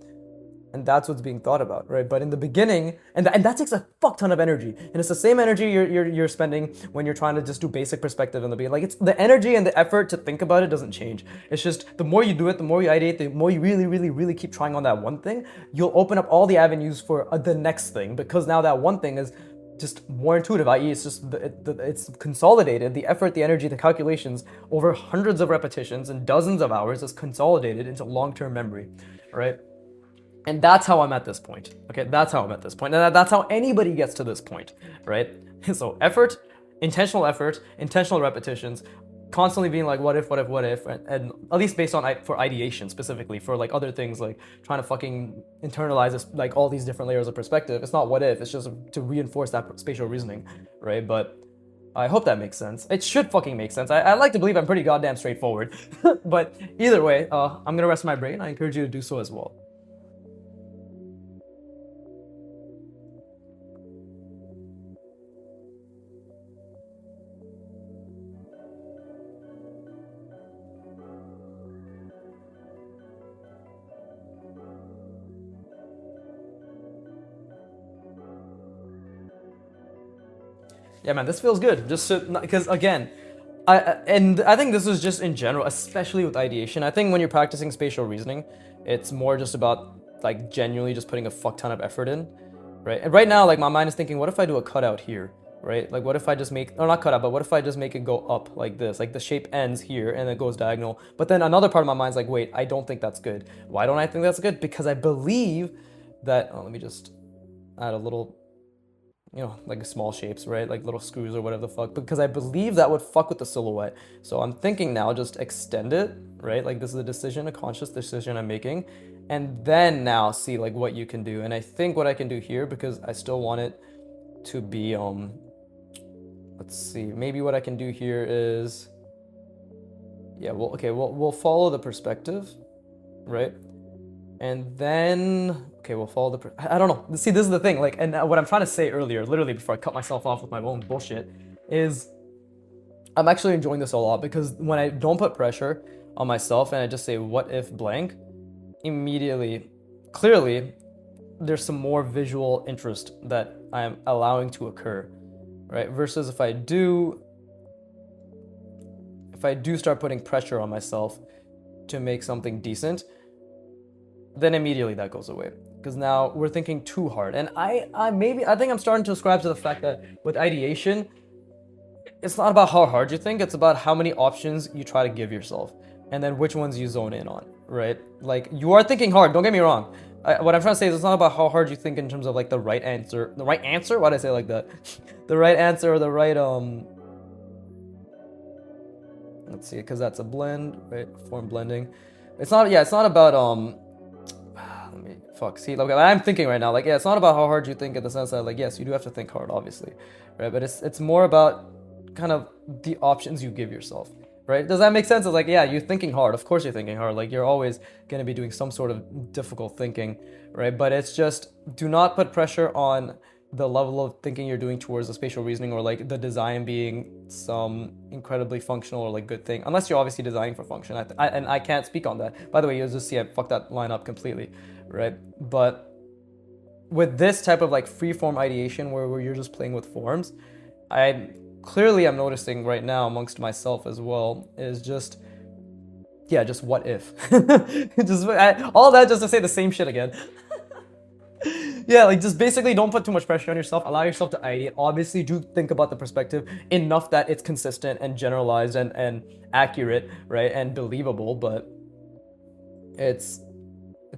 and that's what's being thought about, right? But in the beginning, and that takes a fuck ton of energy, and it's the same energy you're spending when you're trying to just do basic perspective in the beginning. Like it's the energy and the effort to think about it doesn't change. It's just the more you do it, the more you ideate, the more you really keep trying on that one thing, you'll open up all the avenues for the next thing, because now that one thing is just more intuitive, i.e. it's just it's consolidated. The effort, the energy, the calculations over hundreds of repetitions and dozens of hours is consolidated into long-term memory, right? And that's how I'm at this point. Okay, that's how I'm at this point, and that's how anybody gets to this point, right? So effort, intentional repetitions, constantly being like, what if, and at least based on for ideation specifically, for like other things like trying to fucking internalize this, like all these different layers of perspective. It's not what if, it's just to reinforce that spatial reasoning, right? But I hope that makes sense. It should fucking make sense. I like to believe I'm pretty goddamn straightforward. But either way, I'm gonna rest my brain. I encourage you to do so as well. Yeah, man, this feels good. Just because again, and I think this is just in general, especially with ideation. I think when you're practicing spatial reasoning, it's more just about like genuinely just putting a fuck ton of effort in, right? And right now, like my mind is thinking, what if I do a cutout here, right? Like what if I just make, or not cutout, but what if I just make it go up like this? Like the shape ends here and it goes diagonal. But then another part of my mind's like, wait, I don't think that's good. Why don't I think that's good? Because I believe that. Oh, let me just add a little, like small shapes, right? Like little screws or whatever the fuck, because I believe that would fuck with the silhouette. So I'm thinking now just extend it, right? Like this is a decision, a conscious decision I'm making. And then now see like what you can do. And I think what I can do here, because I still want it to be, let's see, maybe what I can do here is, yeah, well, okay, we'll follow the perspective, right? And then, okay, we'll follow I don't know. See, this is the thing. Like, and what I'm trying to say earlier, literally before I cut myself off with my own bullshit, is I'm actually enjoying this a lot because when I don't put pressure on myself and I just say, what if blank, immediately, clearly, there's some more visual interest that I'm allowing to occur, right? Versus if I do start putting pressure on myself to make something decent, then immediately that goes away because now we're thinking too hard. And I think I'm starting to ascribe to the fact that with ideation, it's not about how hard you think, it's about how many options you try to give yourself and then which ones you zone in on, right? Like you are thinking hard, don't get me wrong. What I'm trying to say is it's not about how hard you think in terms of like the right answer. Why did I say it like that? The right answer or the right let's see, because that's a blend, right? Form blending. It's not about see, like I'm thinking right now, like, yeah, it's not about how hard you think in the sense that, like, yes, you do have to think hard, obviously, right? But it's more about kind of the options you give yourself, right? Does that make sense? It's like, yeah, you're thinking hard. Of course you're thinking hard. Like, you're always going to be doing some sort of difficult thinking, right? But it's just, do not put pressure on the level of thinking you're doing towards the spatial reasoning or like the design being some incredibly functional or like good thing, unless you're obviously designing for function. And I can't speak on that. By the way, you'll just see I fucked that line up completely, right? But with this type of like free-form ideation where you're just playing with forms, I'm noticing right now amongst myself as well is just, yeah, just what if. All that just to say the same shit again. Yeah, like just basically don't put too much pressure on yourself. Allow yourself to ideate. Obviously, do think about the perspective enough that it's consistent and generalized and accurate, right, and believable. But it's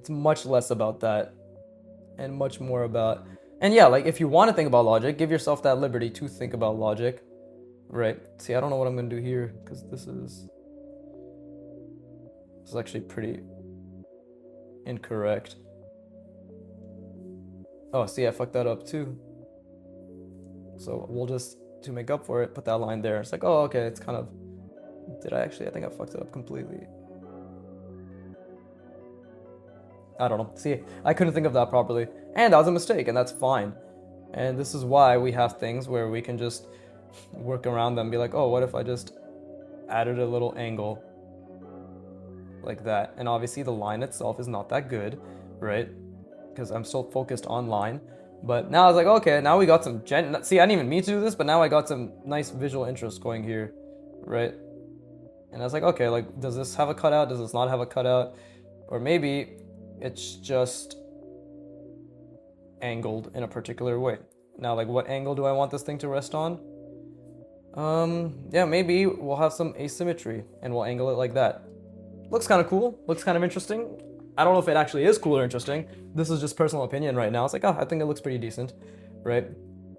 much less about that and much more about. And yeah, like if you want to think about logic, give yourself that liberty to think about logic, right? See, I don't know what I'm gonna do here because this is actually pretty incorrect. Oh, see, I fucked that up too. So we'll just, to make up for it, put that line there. It's like, oh, okay, it's kind of, I think I fucked it up completely. I don't know. See, I couldn't think of that properly. And that was a mistake, and that's fine. And this is why we have things where we can just work around them, be like, oh, what if I just added a little angle like that? And obviously the line itself is not that good, right? Because I'm still focused on line. But now I was like, okay, now we got some see, I didn't even mean to do this, but now I got some nice visual interest going here, right? And I was like, okay, like, does this have a cutout? Does this not have a cutout? Or maybe it's just angled in a particular way. Now, like, what angle do I want this thing to rest on? Yeah, maybe we'll have some asymmetry and we'll angle it like that. Looks kind of cool. Looks kind of interesting. I don't know if it actually is cool or interesting. This is just personal opinion right now. It's like, oh, I think it looks pretty decent, right?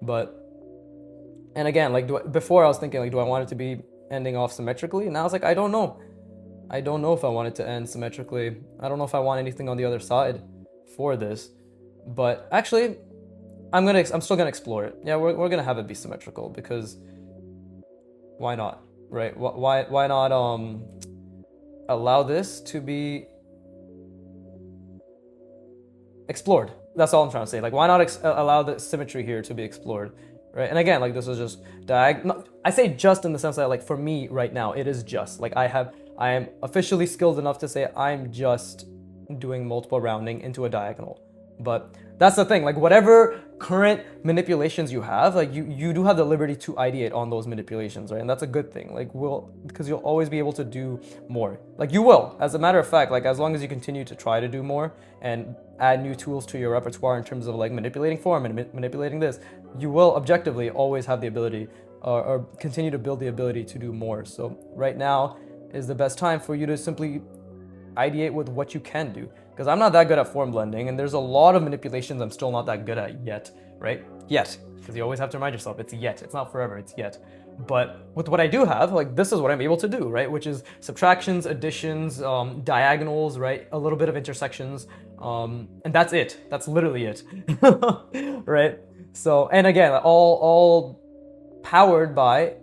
But, and again, like, before I was thinking, like, do I want it to be ending off symmetrically? And now I was like, I don't know. I don't know if I want it to end symmetrically. I don't know if I want anything on the other side for this. But actually, I'm still gonna explore it. Yeah, we're gonna have it be symmetrical because why not, right? Why not allow this to be explored? That's all I'm trying to say. Like, why not allow the symmetry here to be explored, right? And again, like, this is just I say just in the sense that, like, for me right now, it is just like I am officially skilled enough to say I'm just doing multiple rounding into a diagonal. But that's the thing, like whatever current manipulations you have, like you do have the liberty to ideate on those manipulations, right? And that's a good thing. Like because you'll always be able to do more. Like you will, as a matter of fact, like as long as you continue to try to do more and add new tools to your repertoire in terms of like manipulating form and manipulating this, you will objectively always have the ability or continue to build the ability to do more. So right now is the best time for you to simply ideate with what you can do, because I'm not that good at form blending, and there's a lot of manipulations I'm still not that good at yet, right? Yet, because you always have to remind yourself it's yet. It's not forever, it's yet. But with what I do have, like this is what I'm able to do, right? Which is subtractions, additions, diagonals, right? A little bit of intersections, and that's it. That's literally it, right? So, and again, all powered by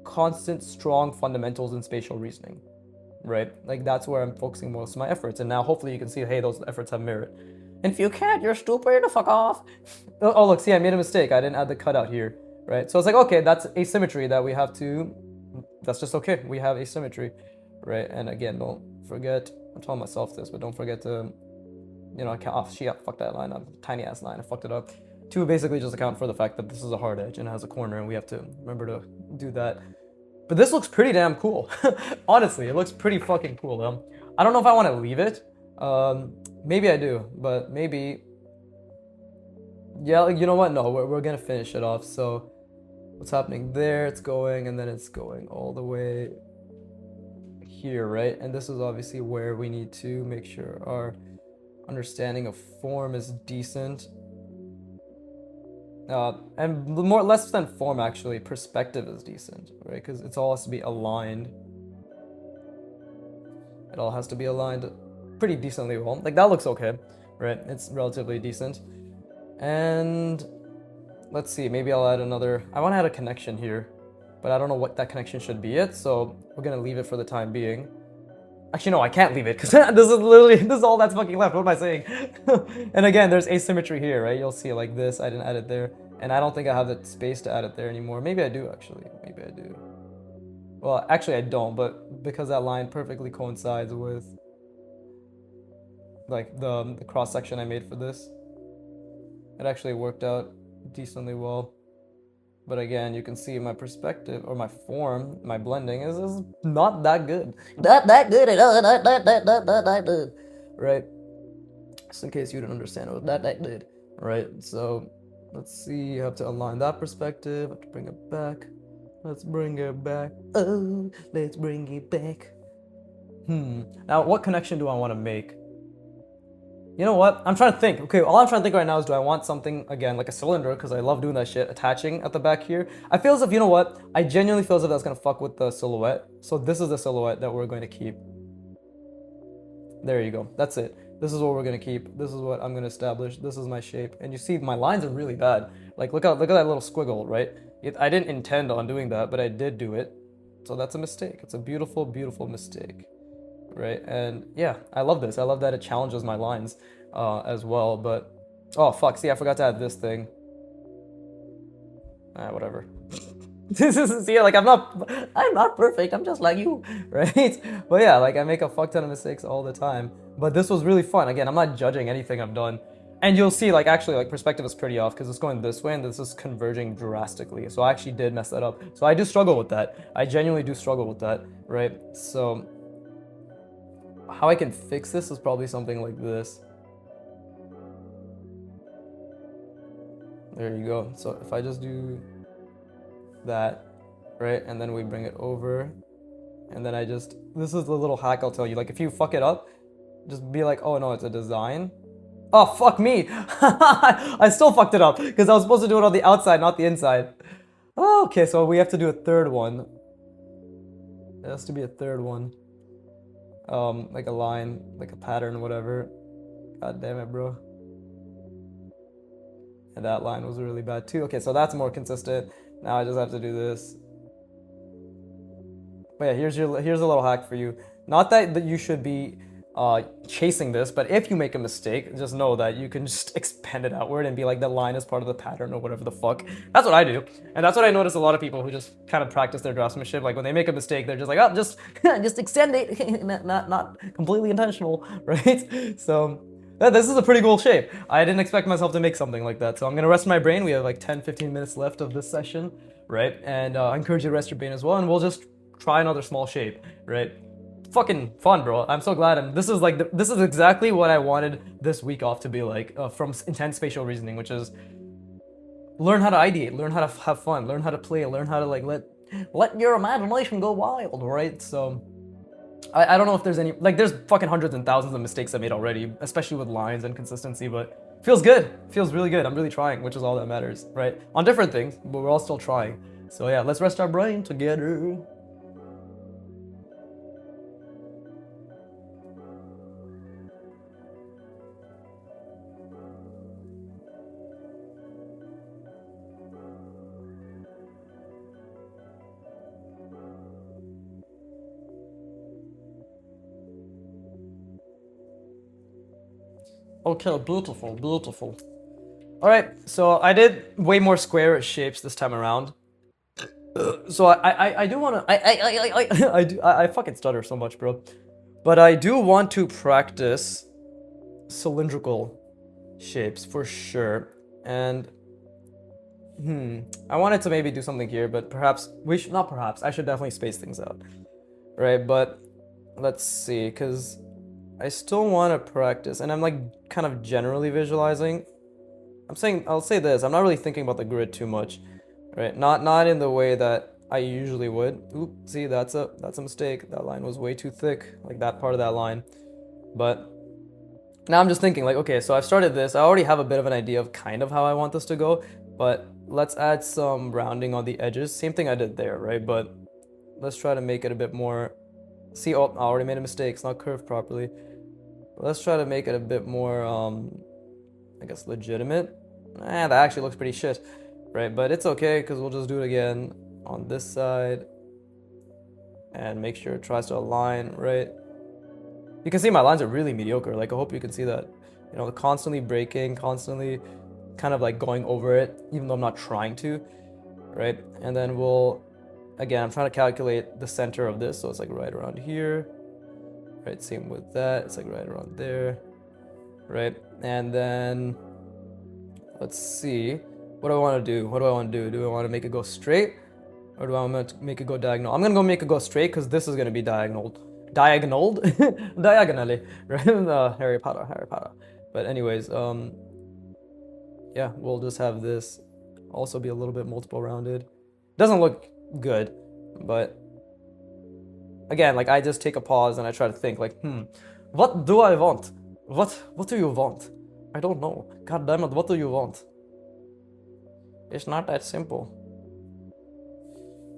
constant, strong fundamentals in spatial reasoning. Right? Like that's where I'm focusing most of my efforts. And now hopefully you can see, hey, those efforts have merit. And if you can't, you're stupid, fuck off. Oh, look, see, I made a mistake. I didn't add the cutout here, right? So it's like, okay, that's asymmetry that we have to, that's just okay. We have asymmetry, right? And again, don't forget, I'm telling myself this, but don't forget to, you know, fuck that line up, tiny ass line, I fucked it up. To basically just account for the fact that this is a hard edge and it has a corner, and we have to remember to do that. But this looks pretty damn cool. Honestly, it looks pretty fucking cool though. I don't know if I want to leave it. Maybe I do, but maybe... Yeah, you know what? No, we're gonna finish it off. So what's happening there? It's going, and then it's going all the way here, right? And this is obviously where we need to make sure our understanding of form is decent. And less than form, actually, perspective is decent, right? Because it all has to be aligned. It all has to be aligned pretty decently well. Like, that looks okay, right? It's relatively decent. And let's see, maybe I'll add another... I want to add a connection here, but I don't know what that connection should be yet, so we're going to leave it for the time being. Actually, no, I can't leave it, because this is all that's fucking left. What am I saying? And again, there's asymmetry here, right? You'll see like this. I didn't add it there. And I don't think I have the space to add it there anymore. Maybe I do, actually. Maybe I do. Well, actually, I don't, but because that line perfectly coincides with like the cross-section I made for this, it actually worked out decently well. But again, you can see my perspective, or my form, my blending is not that good. Not that good at all. Not that good. Right? Just in case you didn't understand, it was not that good. Right? So, let's see. You have to align that perspective. I have to bring it back. Let's bring it back. Oh, let's bring it back. Now, what connection do I want to make? You know what? I'm trying to think. Okay, all I'm trying to think right now is, do I want something, again, like a cylinder, because I love doing that shit, attaching at the back here. I feel as if, you know what? I genuinely feel as if that's going to fuck with the silhouette. So this is the silhouette that we're going to keep. There you go. That's it. This is what we're going to keep. This is what I'm going to establish. This is my shape. And you see, my lines are really bad. Like, look at that little squiggle, right? I didn't intend on doing that, but I did do it. So that's a mistake. It's a beautiful, beautiful mistake. Right? And yeah, I love this. I love that it challenges my lines as well. But oh fuck, see, I forgot to add this thing. Whatever. This is, see, like I'm not perfect. I'm just like you, right? But yeah, like I make a fuck ton of mistakes all the time. But this was really fun. Again, I'm not judging anything I've done. And you'll see, like, actually, like, perspective is pretty off because it's going this way and this is converging drastically. So I actually did mess that up. So I do struggle with that. I genuinely do struggle with that, right? So how I can fix this is probably something like this. There you go. So if I just do that, right, and then we bring it over, and then this is the little hack I'll tell you. Like, if you fuck it up, just be like, oh no, it's a design. Oh, fuck me. I still fucked it up because I was supposed to do it on the outside, not the inside. Oh, okay, so we have to do a third one. It has to be a third one. Like a line, like a pattern, whatever. God damn it, bro. And that line was really bad too. Okay, so that's more consistent. Now I just have to do this. But yeah, here's a little hack for you. Not that you should be chasing this, but if you make a mistake, just know that you can just expand it outward and be like, the line is part of the pattern or whatever the fuck. That's what I do. And that's what I notice a lot of people who just kind of practice their draftsmanship. Like when they make a mistake, they're just like, oh, just extend it. not completely intentional, right? So This is a pretty cool shape. I didn't expect myself to make something like that. So I'm gonna rest my brain. We have like 10, 15 minutes left of this session, right? And I encourage you to rest your brain as well. And we'll just try another small shape, right? Fucking fun, bro. I'm so glad. And this is like this is exactly what I wanted this week off to be like from intense spatial reasoning, which is learn how to ideate, learn how to have fun, learn how to play, learn how to like let your imagination go wild, right? So I don't know if there's any like there's fucking hundreds and thousands of mistakes I made already, especially with lines and consistency, but feels good. Feels really good. I'm really trying, which is all that matters, right? On different things, but we're all still trying. So yeah, let's rest our brain together. Okay, beautiful, beautiful. All right, so I did way more square shapes this time around. So I do want to I fucking stutter so much, bro. But I do want to practice cylindrical shapes for sure. And I wanted to maybe do something here, but perhaps we should not perhaps. I should definitely space things out. Right? But let's see, cuz I still want to practice, and I'm like kind of generally visualizing. I'll say this, I'm not really thinking about the grid too much, right? Not in the way that I usually would. Oop, see, that's a mistake. That line was way too thick, like that part of that line. But now I'm just thinking like, okay, so I've started this. I already have a bit of an idea of kind of how I want this to go, but let's add some rounding on the edges. Same thing I did there, right? But let's try to make it a bit more. See, oh, I already made a mistake. It's not curved properly. Let's try to make it a bit more, I guess, legitimate. That actually looks pretty shit, right? But it's okay, because we'll just do it again on this side. And make sure it tries to align, right? You can see my lines are really mediocre. Like, I hope you can see that. You know, constantly breaking, constantly kind of like going over it, even though I'm not trying to, right? And then again, I'm trying to calculate the center of this, so it's like right around here. Right, same with that, it's like right around there, right? And then, let's see, what do I want to do? Do I want to make it go straight, or do I want to make it go diagonal? I'm going to go make it go straight, because this is going to be diagonaled, diagonally, right? Harry Potter. But anyways, yeah, we'll just have this also be a little bit multiple rounded. Doesn't look good, but again, like I just take a pause and I try to think like, what do I want? What do you want? I don't know. God damn it, what do you want? It's not that simple.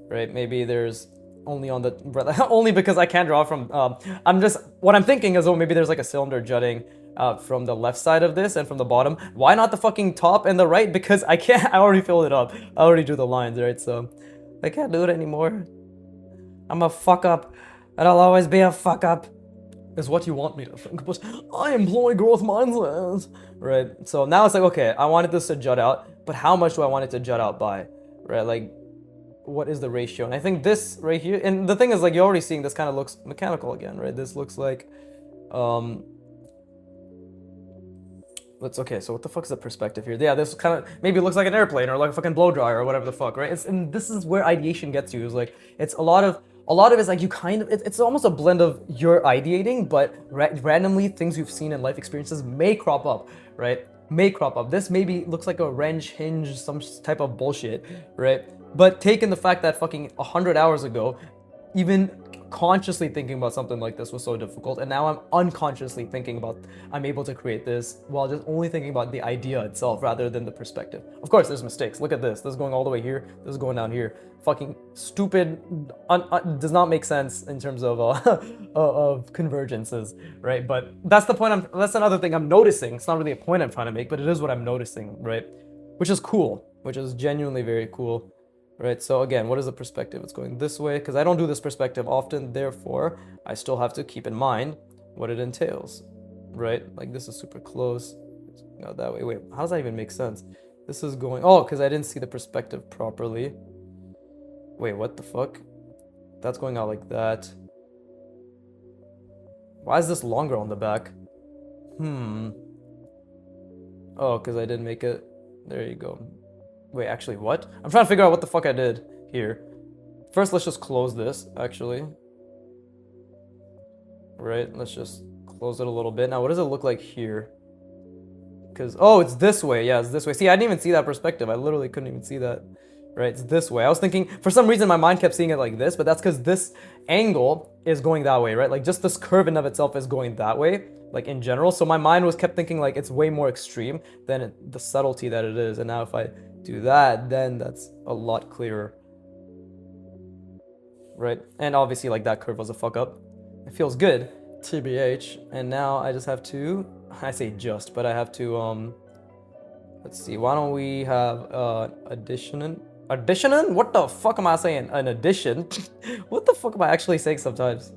Right? Maybe there's only on the only because I can't draw from what I'm thinking is, oh, maybe there's like a cylinder jutting from the left side of this and from the bottom. Why not the fucking top and the right? Because I can't. I already filled it up. I already drew the lines, right? So I can't do it anymore. I'm a fuck up, and I'll always be a fuck up, is what you want me to think, but I employ growth mindsets, right? So now it's like, okay, I wanted this to jut out, but how much do I want it to jut out by, right? Like, what is the ratio? And I think this right here, and the thing is, like, you're already seeing this kind of looks mechanical again, right? This looks like, okay, so what the fuck is the perspective here? Yeah, this kind of maybe looks like an airplane or like a fucking blow dryer or whatever the fuck, right? And this is where ideation gets you. Is like it's a lot of it's like you kind of it's almost a blend of your ideating, but randomly things you've seen in life experiences may crop up, right? May crop up. This maybe looks like a wrench, hinge, some type of bullshit, right? But taking the fact that fucking 100 hours ago, even consciously thinking about something like this was so difficult, and now I'm unconsciously thinking about I'm able to create this while just only thinking about the idea itself rather than the perspective. Of course there's mistakes. Look at this. This is going all the way here. This is going down here. Fucking stupid, does not make sense in terms of of convergences, right? But that's the point. That's another thing I'm noticing. It's not really a point I'm trying to make, but it is what I'm noticing, right? Which is cool, which is genuinely very cool. Right, so again, what is the perspective? It's going this way, because I don't do this perspective often, therefore, I still have to keep in mind what it entails, right? Like, this is super close. Go that way. Wait, how does that even make sense? This is going... Oh, because I didn't see the perspective properly. Wait, what the fuck? That's going out like that. Why is this longer on the back? Oh, because I didn't make it. There you go. Wait, actually, what? I'm trying to figure out what the fuck I did here. First, let's just close this, actually. Right, let's just close it a little bit. Now, what does it look like here? Because, oh, it's this way. Yeah, it's this way. See, I didn't even see that perspective. I literally couldn't even see that. Right, it's this way. I was thinking, for some reason, my mind kept seeing it like this, but that's because this angle is going that way, right? Like, just this curve in of itself is going that way, like, in general. So my mind was kept thinking, like, it's way more extreme than the subtlety that it is. And now if I do that, then that's a lot clearer. Right? And obviously, like, that curve was a fuck up. It feels good, TBH. And now I just have to, I say just, but I have to, let's see, why don't we have addition? What the fuck am I saying? An addition? What the fuck am I actually saying sometimes?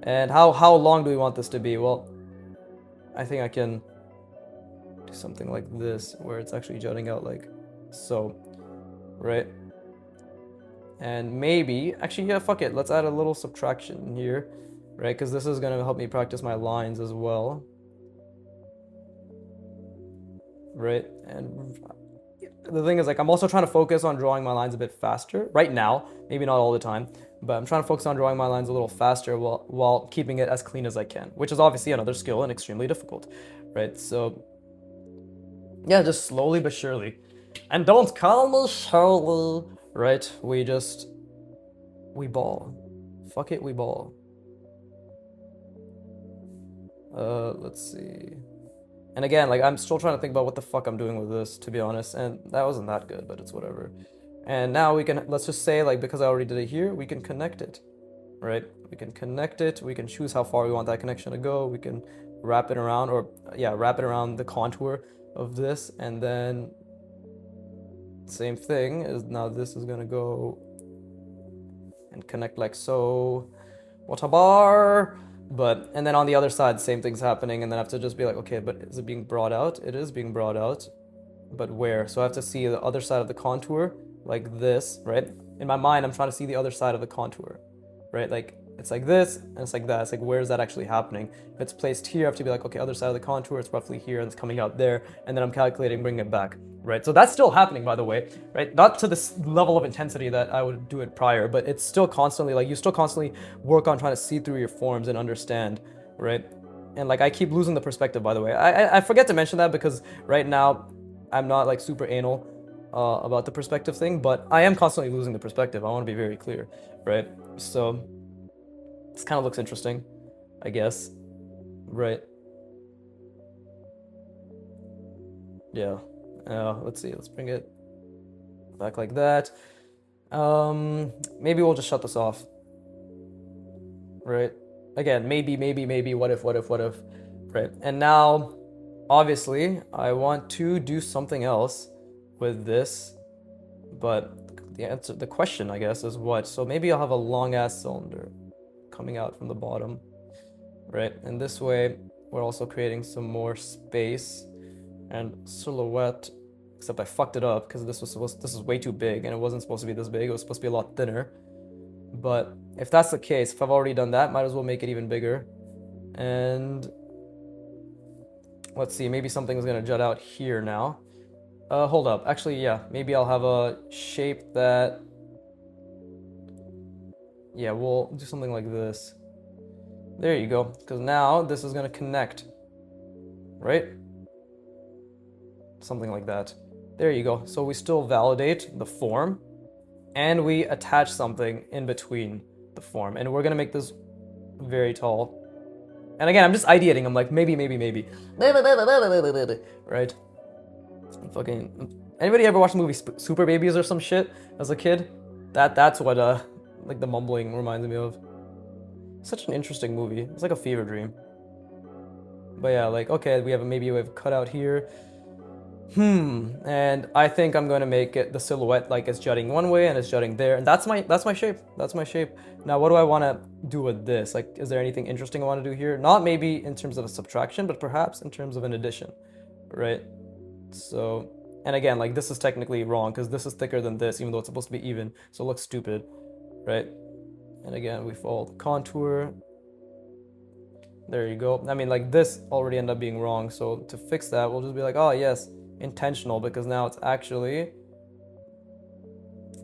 And how long do we want this to be? Well, I think I can do something like this, where it's actually jutting out like so, right? And maybe, actually, yeah, fuck it. Let's add a little subtraction here, right? Because this is gonna help me practice my lines as well. Right? And the thing is, like, I'm also trying to focus on drawing my lines a bit faster right now, maybe not all the time, but I'm trying to focus on drawing my lines a little faster while keeping it as clean as I can, which is obviously another skill and extremely difficult, right? So yeah, just slowly but surely. And don't call me Shirley, right? We ball. Fuck it, we ball. Let's see. And again, like, I'm still trying to think about what the fuck I'm doing with this, to be honest. And that wasn't that good, but it's whatever. And now we can, let's just say, like, because I already did it here, we can connect it, right? We can connect it. We can choose how far we want that connection to go. We can wrap it around, or yeah, wrap it around the contour of this. And then same thing is now this is gonna go and connect like so. What a bar! But, and then on the other side, same thing's happening, and then I have to just be like, okay, but is it being brought out? It is being brought out, but where? So I have to see the other side of the contour, like this, right? In my mind, I'm trying to see the other side of the contour, right? Like, it's like this, and it's like that. It's like, where is that actually happening? If it's placed here, I have to be like, okay, other side of the contour, it's roughly here, and it's coming out there, and then I'm calculating, bringing it back, right? So that's still happening, by the way, right? Not to this level of intensity that I would do it prior, but it's still constantly, like, you still constantly work on trying to see through your forms and understand, right? And, like, I keep losing the perspective, by the way. I forget to mention that because right now, I'm not, like, super anal about the perspective thing, but I am constantly losing the perspective. I want to be very clear, right? So this kind of looks interesting, I guess, right? Yeah. Let's see. Let's bring it back like that. Maybe we'll just shut this off, right? Again, maybe, what if, right? And now, obviously, I want to do something else with this, but the question, I guess, is what? So maybe I'll have a long ass cylinder coming out from the bottom, right? And this way, we're also creating some more space and silhouette. Except I fucked it up because this is way too big, and it wasn't supposed to be this big. It was supposed to be a lot thinner. But if that's the case, if I've already done that, might as well make it even bigger. And let's see, maybe something's gonna jut out here now. Hold up. Actually, yeah, maybe I'll have a shape that, yeah, we'll do something like this. There you go. Because now this is gonna connect, right? Something like that. There you go. So we still validate the form, and we attach something in between the form. And we're gonna make this very tall. And again, I'm just ideating. I'm like, maybe. Right? Fucking. Anybody ever watch the movie Super Babies or some shit as a kid? That's what like the mumbling reminds me of. Such an interesting movie. It's like a fever dream. But yeah, like, okay, maybe we have a cutout here. And I think I'm gonna make it the silhouette like it's jutting one way and it's jutting there, and that's my shape. That's my shape. Now, what do I want to do with this? Like, is there anything interesting I want to do here? Not maybe in terms of a subtraction, but perhaps in terms of an addition, right? So, and again, like, this is technically wrong because this is thicker than this, even though it's supposed to be even, so it looks stupid, right? And again, we follow the contour. There you go. I mean, like, this already ended up being wrong, so to fix that, we'll just be like, oh, yes, intentional, because now it's actually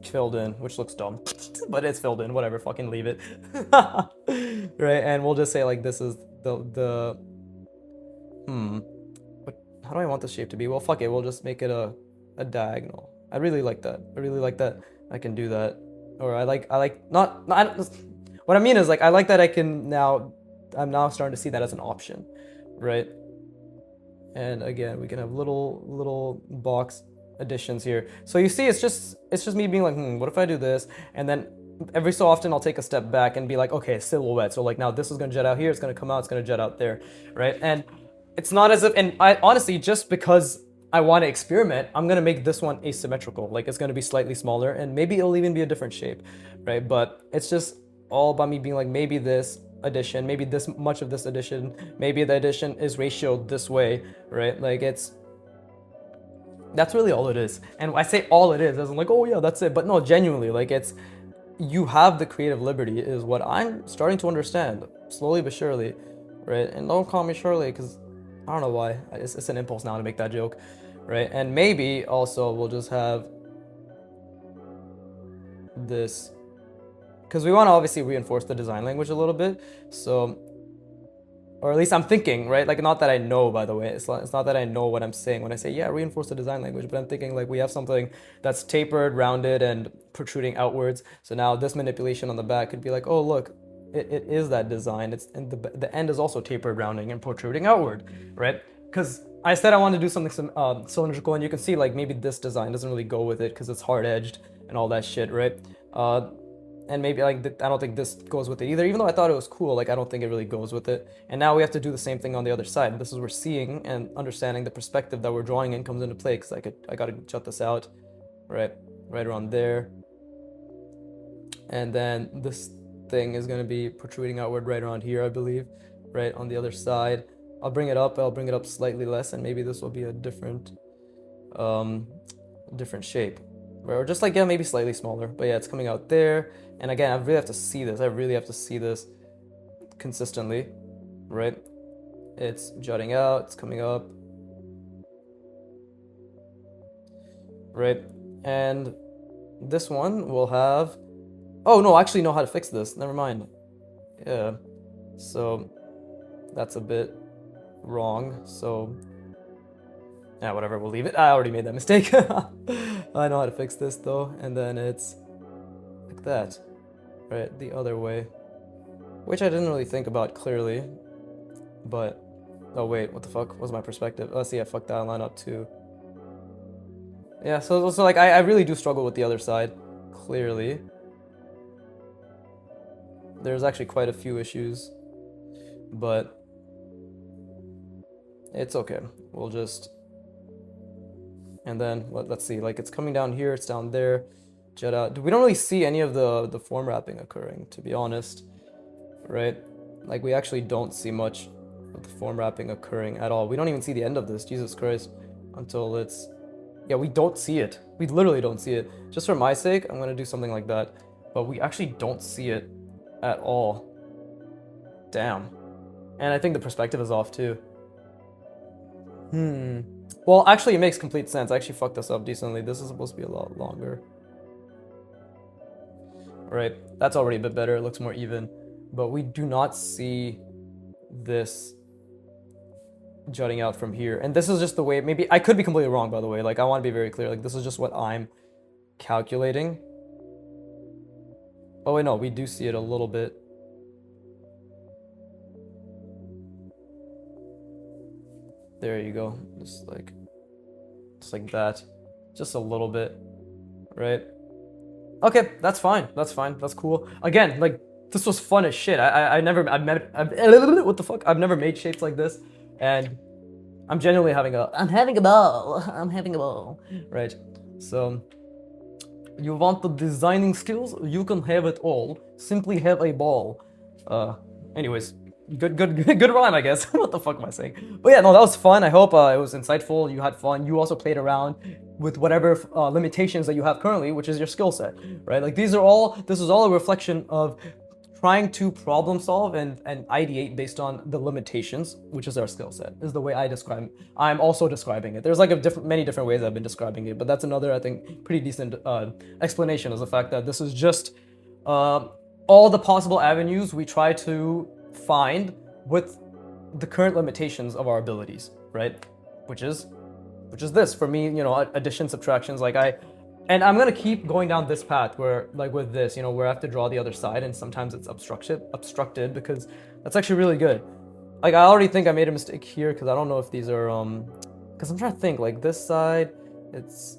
filled in, which looks dumb. But it's filled in, whatever, fucking leave it. Right, and we'll just say, like, this is the... How do I want this shape to be? Well, fuck it, we'll just make it a diagonal. I really like that. I really like that I can do that. Or I like, not what I mean is, like, I like that I can now, I'm now starting to see that as an option, right? And again, we can have little box additions here. So you see, it's just me being like, what if I do this? And then every so often I'll take a step back and be like, okay, silhouette. So like now this is gonna jet out here, it's gonna come out, it's gonna jet out there, right? And it's not as if, and I honestly, just because I want to experiment, I'm gonna make this one asymmetrical. Like, it's gonna be slightly smaller, and maybe it'll even be a different shape, right? But it's just all about me being like, maybe this addition, maybe this much of this addition, maybe the addition is ratioed this way, right? Like, that's really all it is. And I say all it is as I'm like, oh yeah, that's it. But no, genuinely, like, it's, you have the creative liberty is what I'm starting to understand, slowly but surely, right? And don't call me Shirley, because I don't know why. It's an impulse now to make that joke, right? And maybe also we'll just have this, because we want to obviously reinforce the design language a little bit. So, or at least I'm thinking, right? Like, not that I know, by the way. It's not that I know what I'm saying when I say, yeah, reinforce the design language. But I'm thinking, like, we have something that's tapered, rounded, and protruding outwards. So now this manipulation on the back could be like, oh, look, it is that design. It's, and the end is also tapered, rounding, and protruding outward, right? Because I said I wanted to do something cylindrical, and you can see, like, maybe this design doesn't really go with it because it's hard-edged and all that shit, right? And maybe, like, I don't think this goes with it either. Even though I thought it was cool, like, I don't think it really goes with it. And now we have to do the same thing on the other side. This is where seeing and understanding the perspective that we're drawing in comes into play, because I gotta jut this out, right around there. And then this thing is gonna be protruding outward right around here, I believe, right on the other side. I'll bring it up slightly less, and maybe this will be a different shape. Or just like, yeah, maybe slightly smaller, but yeah, it's coming out there. And again, I really have to see this. I really have to see this consistently, right? It's jutting out, it's coming up, right? And this one will have, oh no, I actually know how to fix this. Never mind. Yeah, so that's a bit wrong. So yeah, whatever, we'll leave it. I already made that mistake. I know how to fix this though, and then it's like that, right, the other way, which I didn't really think about clearly, but, oh wait, what the fuck was my perspective? Oh, see, I fucked that line up too. Yeah, so like, I really do struggle with the other side, clearly. There's actually quite a few issues, but it's okay. We'll just, and then let's see, like, it's coming down here, it's down there, jet out. We don't really see any of the form wrapping occurring, to be honest, right? Like, we actually don't see much of the form wrapping occurring at all. We don't even see the end of this, Jesus Christ, until it's, yeah, we don't see it. We literally don't see it. Just for my sake, I'm gonna do something like that, but we actually don't see it at all. Damn. And I think the perspective is off too. Well, actually, it makes complete sense. I actually fucked this up decently. This is supposed to be a lot longer. Right, that's already a bit better. It looks more even. But we do not see this jutting out from here. And this is just the way, maybe, I could be completely wrong, by the way. Like, I want to be very clear. Like, this is just what I'm calculating. Oh, wait, no, we do see it a little bit. There you go, just like that, just a little bit, right? Okay, that's fine, that's cool. Again, like, this was fun as shit. I've never made shapes like this, and I'm genuinely having a ball, right? So, you want the designing skills? You can have it all. Simply have a ball. Anyways. Good rhyme, I guess. What the fuck am I saying? But yeah, no, that was fun. I hope it was insightful. You had fun. You also played around with whatever limitations that you have currently, which is your skill set, right? Like, this is all a reflection of trying to problem solve and ideate based on the limitations, which is our skill set, is the way I'm also describing it. There's like many different ways I've been describing it, but that's another, I think, pretty decent explanation, is the fact that this is just all the possible avenues we try to find with the current limitations of our abilities, right? Which is this for me, addition, subtractions, and I'm gonna keep going down this path where, like with this, where I have to draw the other side, and sometimes it's obstructed, because that's actually really good. Like, I already think I made a mistake here, because I don't know if these are, because I'm trying to think, like this side, it's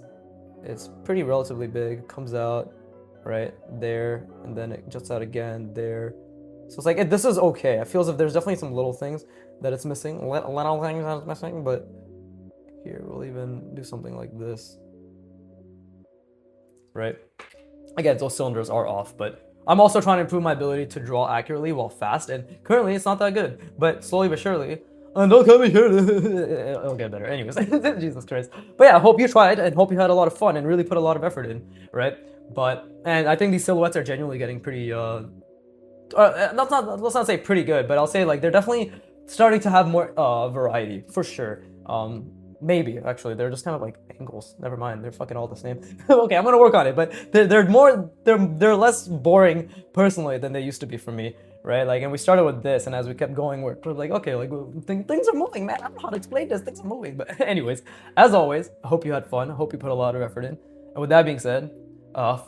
pretty relatively big, comes out right there, and then it juts out again there. So it's like, this is okay. I feel as if there's definitely some little things that it's missing, little things that it's missing, but here, we'll even do something like this. Right? Again, those cylinders are off, but I'm also trying to improve my ability to draw accurately while fast, and currently it's not that good, but slowly but surely, and don't come here, it'll get better. Anyways, Jesus Christ. But yeah, I hope you tried, and hope you had a lot of fun, and really put a lot of effort in, right? And I think these silhouettes are genuinely getting pretty, let's not say pretty good, but I'll say, like, they're definitely starting to have more variety, for sure. Maybe, actually, they're just kind of like angles. Never mind, they're fucking all the same. Okay, I'm gonna work on it, but they're less boring personally than they used to be for me, right? Like, and we started with this, and as we kept going, we're like, okay, like things are moving, man. I don't know how to explain this. Things are moving. But anyways, as always, I hope you had fun. I hope you put a lot of effort in. And with that being said,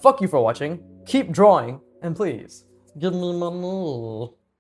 fuck you for watching. Keep drawing, and please give me money.